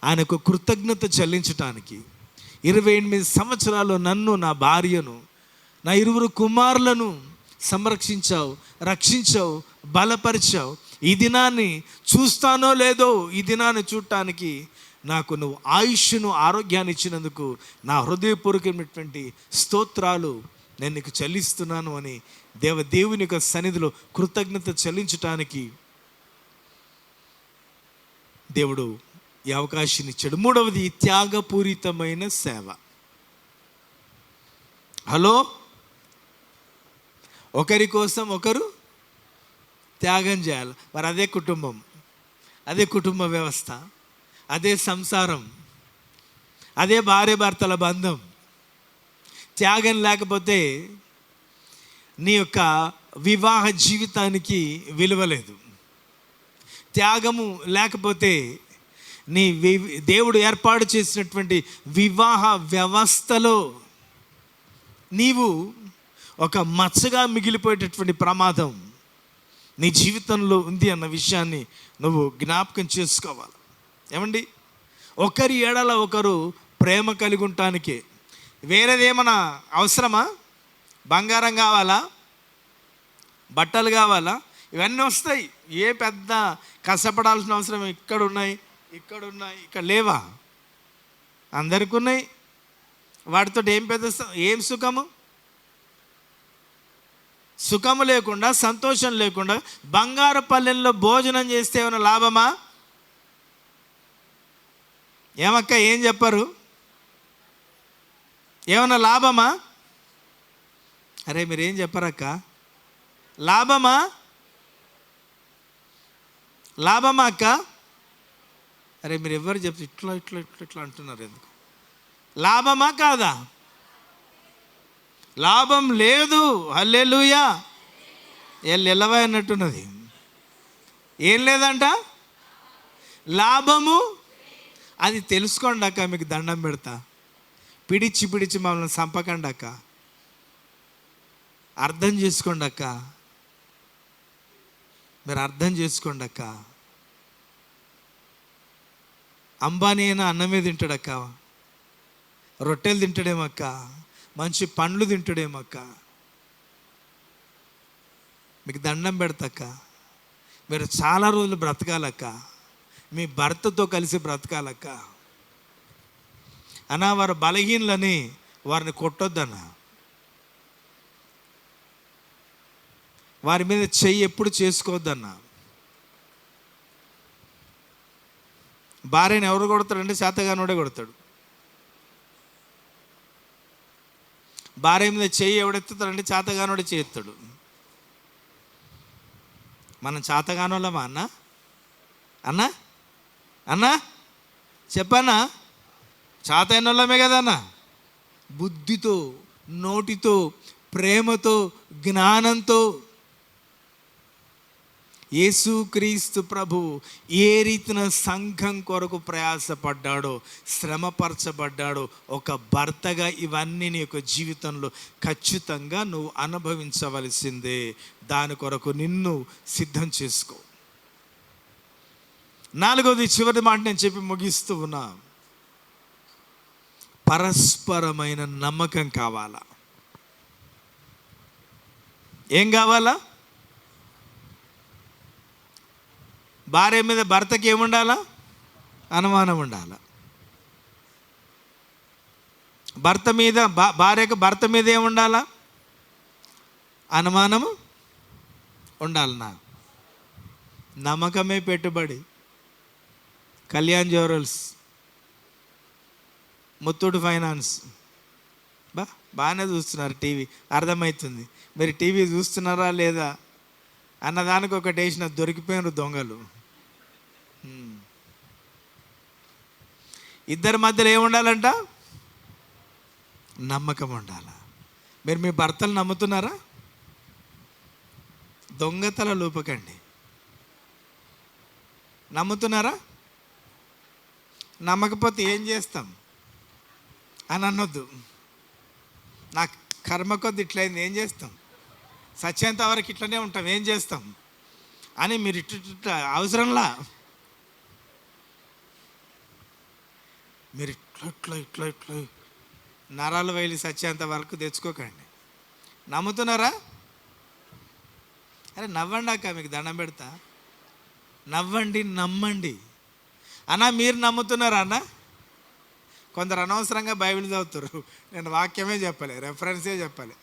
ఆయనకు కృతజ్ఞత చెల్లించటానికి 28 సంవత్సరాలు నన్ను, నా భార్యను, నా 2 కుమారులను సంరక్షించావు, రక్షించావు, బలపరిచావు. ఈ దినాన్ని చూస్తానో లేదో, ఈ దినాన్ని చూడటానికి నాకు నువ్వు ఆయుష్ను, ఆరోగ్యాన్ని ఇచ్చినందుకు నా హృదయపూర్వకమైనటువంటి స్తోత్రాలు నేను నీకు చెల్లిస్తున్నాను అని దేవుని యొక్క సన్నిధిలో కృతజ్ఞత చెల్లించటానికి దేవుడు ఈ అవకాశాన్ని ఇచ్చాడు. 3వది త్యాగపూరితమైన సేవ. హలో, ఒకరి కోసం ఒకరు త్యాగం చేయాలి. మరి అదే కుటుంబం, అదే కుటుంబ వ్యవస్థ, అదే సంసారం, అదే భార్య భర్తల బంధం. త్యాగం లేకపోతే నీ యొక్క వివాహ జీవితానికి విలువ లేదు. త్యాగము లేకపోతే నీ దేవుడు ఏర్పాటు చేసినటువంటి వివాహ వ్యవస్థలో నీవు ఒక మచ్చగా మిగిలిపోయేటటువంటి ప్రమాదం నీ జీవితంలో ఉంది అన్న విషయాన్ని నువ్వు జ్ఞాపకం చేసుకోవాలి. ఏమండి, ఒకరి ఎడల ఒకరు ప్రేమ కలిగి ఉండటానికే. వేరేదేమన్నా అవసరమా? బంగారం కావాలా, బట్టలు కావాలా, ఇవన్నీ వస్తాయి. ఏ పెద్ద కష్టపడాల్సిన అవసరం ఇక్కడ ఉన్నాయి, ఇక్కడ లేవా? అందరికీ ఉన్నాయి. వాటితో ఏం సుఖము లేకుండా, సంతోషం లేకుండా బంగారు పల్లెల్లో భోజనం చేస్తే ఏమైనా లాభమా? ఏమక్క, ఏం చెప్పరు? ఏమన్నా లాభమా? అరే మీరేం చెప్పరక్క, లాభమా అక్క? అరే మీరు ఎవరు చెప్తే ఇట్లా అంటున్నారు ఎందుకు? లాభమా కాదా? లాభం లేదు. హల్లెలూయా. ఎల్లవా అన్నట్టున్నది. ఏం లేదంట లాభము. అది తెలుసుకోండి అక్క, మీకు దండం పెడతా. పిడిచి మమ్మల్ని చంపకండి అక్క, అర్థం చేసుకోండి అక్క, మీరు అర్థం చేసుకోండి అక్క. అంబానీ అయినా అన్నమే తింటాడక్క, రొట్టెలు తింటాడేమక్క, మంచి పండ్లు తింటాడేమక్క. మీకు దండం పెడతాక, మీరు చాలా రోజులు బ్రతకాలక్క, మీ భర్తతో కలిసి బ్రతకాలక్క అన్నా. వారు బలహీనలని వారిని కొట్టొద్దన్న, వారి మీద చెయ్యి ఎప్పుడు చేసుకోవద్దన్న. భార్యను ఎవరు కొడతాడంటే శాతగానోడే కొడతాడు. భార్య మీద చెయ్యి ఎవడెత్తుతాడంటే చేతగానోడే చేస్తాడు. మనం చాతగానోళ్ళమా అన్న అన్నా అన్నా చెప్పన్నా? చాతైనోళ్ళమే కదన్నా. బుద్ధితో, నోటితో, ప్రేమతో, జ్ఞానంతో యేసుక్రీస్తు ప్రభువు ఏ రీతిన సంఘం కొరకు ప్రయాసపడ్డాడో, శ్రమపరచబడ్డాడో, ఒక భర్తగా ఇవన్నీ నీ యొక్క జీవితంలో ఖచ్చితంగా నువ్వు అనుభవించవలసిందే. దాని కొరకు నిన్ను సిద్ధం చేసుకో. 4వది, చివరి మాట నేను చెప్పి ముగిస్తూ ఉన్నా. పరస్పరమైన నమ్మకం కావాలా? ఏం కావాలా? భార్య మీద భర్తకి ఏముండాలా? అనుమానం ఉండాలా. భర్త మీద భార్యకు భర్త మీద ఏముండాలా? అనుమానము ఉండాలన్నా. నమ్మకమే పెట్టుబడి. కళ్యాణ్ జ్యువెలర్స్, ముత్తూట్ ఫైనాన్స్, బాగానే చూస్తున్నారు టీవీ. అర్థమవుతుంది మీరు టీవీ చూస్తున్నారా లేదా అన్నదానికి ఒకటి వేసిన దొరికిపోయినారు దొంగలు. ఇద్దరి మధ్యలో ఏముండాలంట? నమ్మకం ఉండాలా. మీరు మీ భర్తలు నమ్ముతున్నారా? దొంగతల లోపకండి. నమ్ముతున్నారా? నమ్మకపోతే ఏం చేస్తాం అని అనొద్దు. నాకు కర్మ కొద్ది ఇట్లయింది, ఏం చేస్తాం? సత్యంత వరకు ఇట్లనే ఉంటాం, ఏం చేస్తాం అని మీరు ఇట్లా అవసరంలా. మీరు ఇట్లా ఇట్లా ఇట్లా ఇట్లా నరాలు వైలి సత్యంత వరకు తెచ్చుకోకండి. నమ్ముతున్నారా? అరే నవ్వండి అక్క, మీకు దండం పెడతా. నవ్వండి, నమ్మండి అన్న. మీరు నమ్ముతున్నారా అన్న? కొందరు అనవసరంగా బైబిల్ చదువుతారు. నేను వాక్యమే చెప్పలే, రెఫరెన్సే చెప్పలే.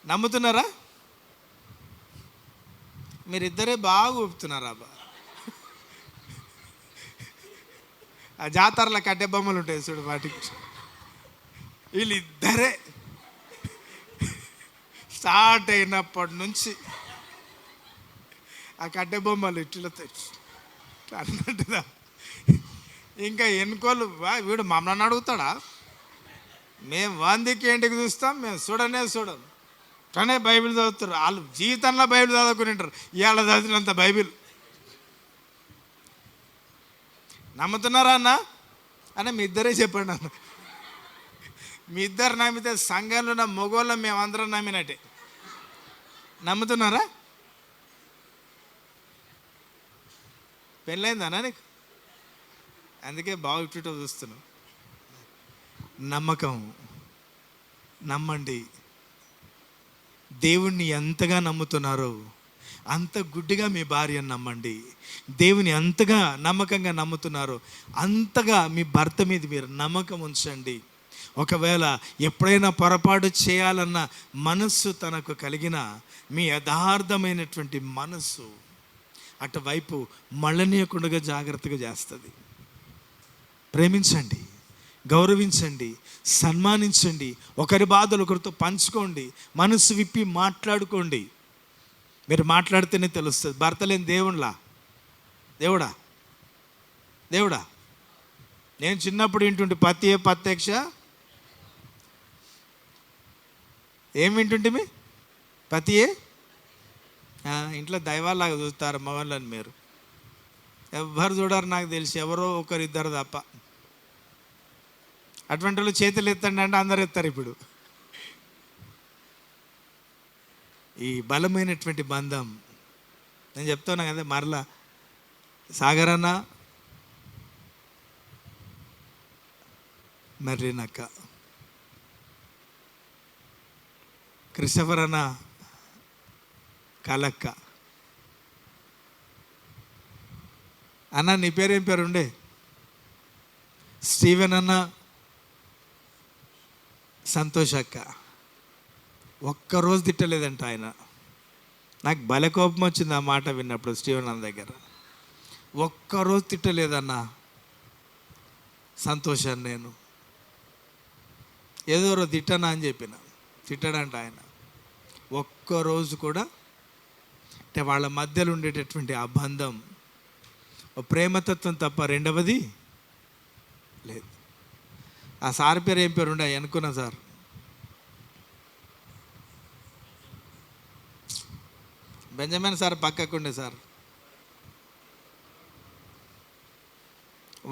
నమ్ముతున్నారా? మీరిద్దరే బాగా ఊపుతున్నారు అబ్బా. ఆ జాతరలో కట్టె బొమ్మలు ఉంటాయి చూడు, వాటికి వీళ్ళిద్దరే స్టార్ట్ అయినప్పటి నుంచి ఆ కట్టె బొమ్మలు ఇట్లా అన్నట్టుదా. ఇంకా ఎన్నికోళ్ళు వీడు మమ్మల్ని అడుగుతాడా? మేము వందికి ఏంటికి చూస్తాం, మేము చూడం. కానీ బైబిల్ చదువుతారు వాళ్ళు. జీవితంలో బైబిల్ చదువుకుని ఉంటారు, ఇవాళ చదివినంత బైబిల్. నమ్ముతున్నారా అన్న? అన్న మీ ఇద్దరే చెప్పండి అన్న. మీ ఇద్దరు నమ్మితే సంఘంలో ఉన్న మగోళ్ళం మేమందరం నమ్మినట్టే. నమ్ముతున్నారా? పెళ్ళైందన్నా నీకు? అందుకే బాగా ఇటు చూస్తున్నావు. నమ్మకం. నమ్మండి. దేవుణ్ణి ఎంతగా నమ్ముతున్నారో అంత గుడ్డిగా మీ భార్యను నమ్మండి. దేవుని ఎంతగా నమ్మకంగా నమ్ముతున్నారో అంతగా మీ భర్త మీద మీరు నమ్మకం ఉంచండి. ఒకవేళ ఎప్పుడైనా పొరపాటు చేయాలన్న మనస్సు తనకు కలిగిన మీ యథార్థమైనటువంటి మనస్సు అటువైపు మళ్ళనీయకుండా జాగ్రత్తగా చేస్తుంది. ప్రేమించండి, గౌరవించండి, సన్మానించండి. ఒకరి బాధలు ఒకరితో పంచుకోండి. మనసు విప్పి మాట్లాడుకోండి. మీరు మాట్లాడితేనే తెలుస్తుంది. భర్త లేని దేవుడా నేను చిన్నప్పుడు వింటుంటే పతియే ప్రత్యక్ష. ఏం వింటుంటే పతియే. ఇంట్లో దైవాలాగా చూస్తారు మగవాళ్ళని. మీరు ఎవ్వరు చూడరు నాకు తెలిసి, ఎవరో ఒకరిద్దరు తప్ప. అటువంటి వాళ్ళు చేతులు ఎత్తండి అంటే అందరు ఎత్తారు. ఇప్పుడు ఈ బలమైనటువంటి బంధం నేను చెప్తున్నా కదా. మరలా సాగరన్న, మర్రినక్క, క్రిస్టఫర్ అన్న, కలక్క అన్న. నీ పేరేం పేరు ఉండే? స్టీవెన్ అన్న, సంతోష్ అక్క. ఒక్కరోజు తిట్టలేదంట ఆయన. నాకు భలే కోపం వచ్చింది ఆ మాట విన్నప్పుడు. స్టీవెన్ అన్న దగ్గర ఒక్కరోజు తిట్టలేదన్న సంతోషాన్ని. నేను ఏదో తిట్టనా అని చెప్పిన. తిట్టడంట ఆయన. ఒక్కరోజు కూడా అంటే వాళ్ళ మధ్యలో ఉండేటటువంటి ఆ బంధం ప్రేమతత్వం తప్ప రెండవది లేదు. ఆ సార్ పేరు ఏం పేరు ఉండే అనుకున్నా సార్, బెంజమిన్ సార్ పక్కకుండే సార్,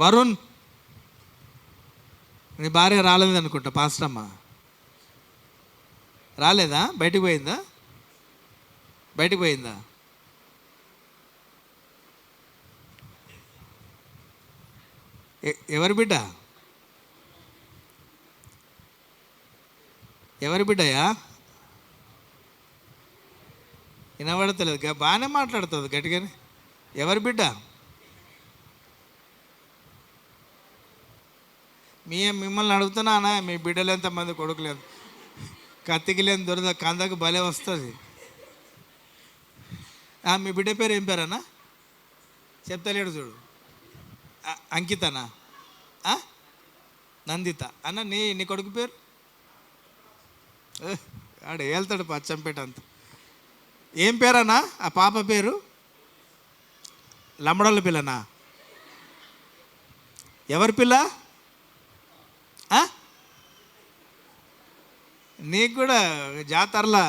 వరుణ్. నీ భార్య రాలేదు అనుకుంటా, పాస్టమ్మ రాలేదా? బయటికి పోయిందా? ఎవరి బిడ్డయా? వినబడతలేదు, బాగానే మాట్లాడుతుంది గట్టిగానే. ఎవరి బిడ్డ? మిమ్మల్ని అడుగుతున్నానా, మీ బిడ్డలు ఎంతమంది, కొడుకులేదు? కత్తికి లేని దొరద కందకు భలే వస్తుంది. మీ బిడ్డ పేరు ఏం పేరన్నా? చెప్తలేడు చూడు. అంకితనా? నందిత అన్న. నీ కొడుకు పేరు? ఆడ వెళ్తాడు పచ్చంపేట అంత. ఏం పేరన్నా ఆ పాప పేరు? లంబడోళ్ళ పిల్లనా? ఎవరి పిల్ల? నీకు కూడా జాతరలా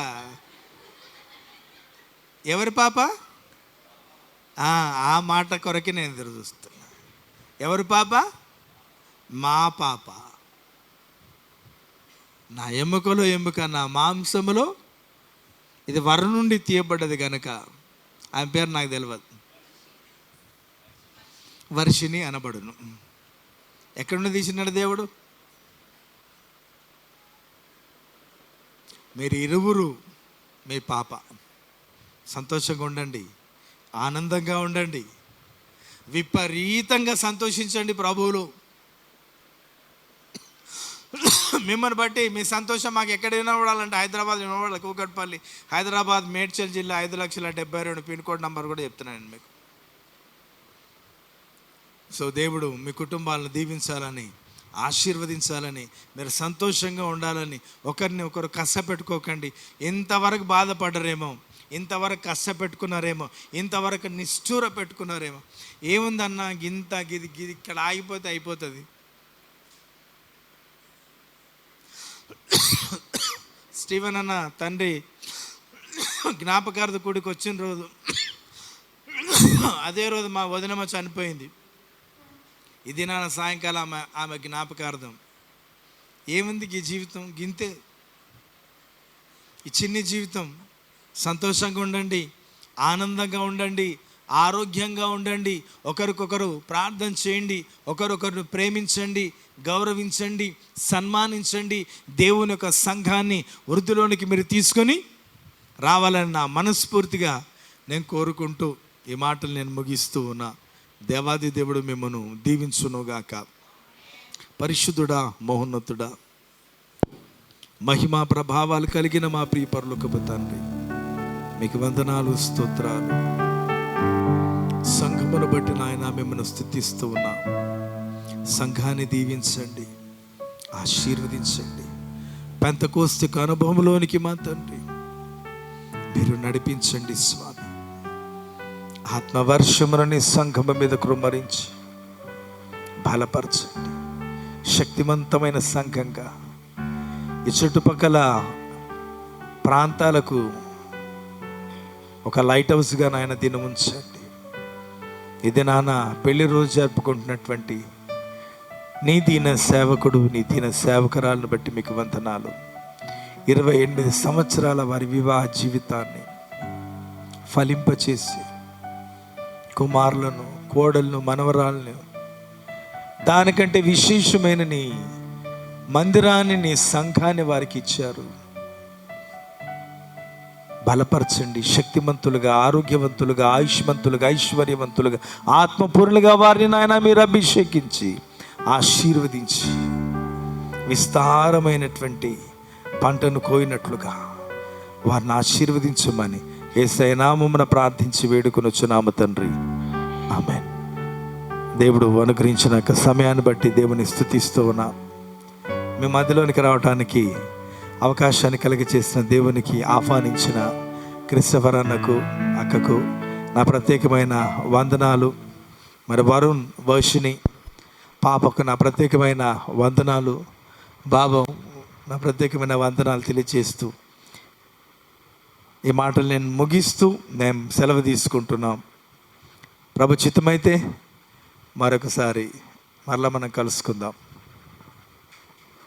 ఎవరి పాప? ఆ మాట కొరకే నేను ఎదురు చూస్తున్నా. ఎవరి పాప? మా పాప. నా ఎముక నా మాంసములో ఇది వర నుండి తీయబడ్డది కనుక ఆమె పేరు నాకు తెలియదు. వర్షిణి అనబడును. ఎక్కడి నుండి తీసినాడు దేవుడు? మీరు ఇరువురు మీ పాప. సంతోషంగా ఉండండి, ఆనందంగా ఉండండి, విపరీతంగా సంతోషించండి ప్రభువులు. మిమ్మల్ని బట్టి మీ సంతోషం మాకు ఎక్కడ వినబడాలంటే హైదరాబాద్ వినబడాలి. కూకట్పల్లి, హైదరాబాద్, మేడ్చల్ జిల్లా 5,72,000 పిన్ కోడ్ నంబర్ కూడా చెప్తున్నాను మీకు. సో దేవుడు మీ కుటుంబాలను దీవించాలని, ఆశీర్వదించాలని, మీరు సంతోషంగా ఉండాలని, ఒకరిని ఒకరు కష్టపెట్టుకోకండి. ఇంతవరకు బాధపడ్డరేమో, ఇంతవరకు కష్టపెట్టుకున్నారేమో, ఇంతవరకు నిష్ఠూర పెట్టుకున్నారేమో. ఏముందన్నా గిది ఇక్కడ ఆగిపోతే అయిపోతుంది. స్టీవెన్ అన్న తండ్రి జ్ఞాపకార్థ కూడికి వచ్చిన రోజు, అదే రోజు మా వదినమ్మ చనిపోయింది. ఇది నా సాయంకాలం ఆమె జ్ఞాపకార్థం. ఏముంది ఈ జీవితం? గింతే, ఈ చిన్ని జీవితం. సంతోషంగా ఉండండి, ఆనందంగా ఉండండి, ఆరోగ్యంగా ఉండండి, ఒకరికొకరు ప్రార్థన చేయండి, ఒకరొకరు ప్రేమించండి, గౌరవించండి, సన్మానించండి. దేవుని యొక్క సంఘాన్ని వృద్ధిలోనికి మీరు తీసుకొని రావాలని నా మనస్ఫూర్తిగా నేను కోరుకుంటూ ఈ మాటలు నేను ముగిస్తూ ఉన్నా. దేవాది దేవుడు మిమ్మను దీవించునుగాక. పరిశుద్ధుడా, మహోన్నతుడా, మహిమా ప్రభావాలు కలిగిన మా ప్రియ పరలోకపు తండ్రి, మీకు వందనాలు, స్తోత్రాలు. సంఘమును బట్టి నాయన మిమ్మల్ని స్తుతిస్తూ ఉన్నా. సంఘాన్ని దీవించండి, ఆశీర్వదించండి. పెంతెకోస్తు అనుభవంలోనికి మా తండ్రి మీరు నడిపించండి స్వామి. ఆత్మవర్షములని సంఘము మీద కృమ్మరించి బలపరచండి. శక్తివంతమైన సంఘంగా ఈ చుట్టుపక్కల ప్రాంతాలకు ఒక లైట్ హౌస్గా నాయన దీన్ని ఉంచండి. ఇది నాన్న పెళ్లి రోజు జరుపుకుంటున్నటువంటి నీ దీన సేవకుడు, నీ దీన సేవకురాలను బట్టి మీకు వందనాలు. 28 సంవత్సరాల వారి వివాహ జీవితాన్ని ఫలింపచేసి కుమారులను, కోడలను, మనవరాలను, దానికంటే విశేషమైన నీ మందిరాన్ని, నీ సంఘాన్ని వారికి ఇచ్చారు. బలపరచండి. శక్తిమంతులుగా, ఆరోగ్యవంతులుగా, ఆయుష్మంతులుగా, ఐశ్వర్యవంతులుగా, ఆత్మపూర్ణులుగా వారిని నాయన మీరు అభిషేకించి ఆశీర్వదించి విస్తారమైనటువంటి పంటను కోయినట్లుగా వారిని ఆశీర్వదించమని యేసయ్య నామమున ప్రార్థించి వేడుకొనుచున్నాము తండ్రి, ఆమేన్. దేవుడు అనుగ్రహించిన సమయాన్ని బట్టి దేవుని స్తుతిస్తూ ఉన్నాం. మీ మధ్యలోనికి రావటానికి అవకాశాన్ని కలిగచేసిన దేవునికి ఆహ్వానించిన క్రిస్టఫర్ అన్నకు, అక్కకు నా ప్రత్యేకమైన వందనాలు. మరి వరుణ్, వర్షిని పాపకు నా ప్రత్యేకమైన వందనాలు. బాబు నా ప్రత్యేకమైన వందనాలు తెలియచేస్తూ ఈ మాటలు నేను ముగిస్తూ నేను సెలవు తీసుకుంటున్నాం. ప్రభు చిత్తమైతే మరొకసారి మరలా మనం కలుసుకుందాం.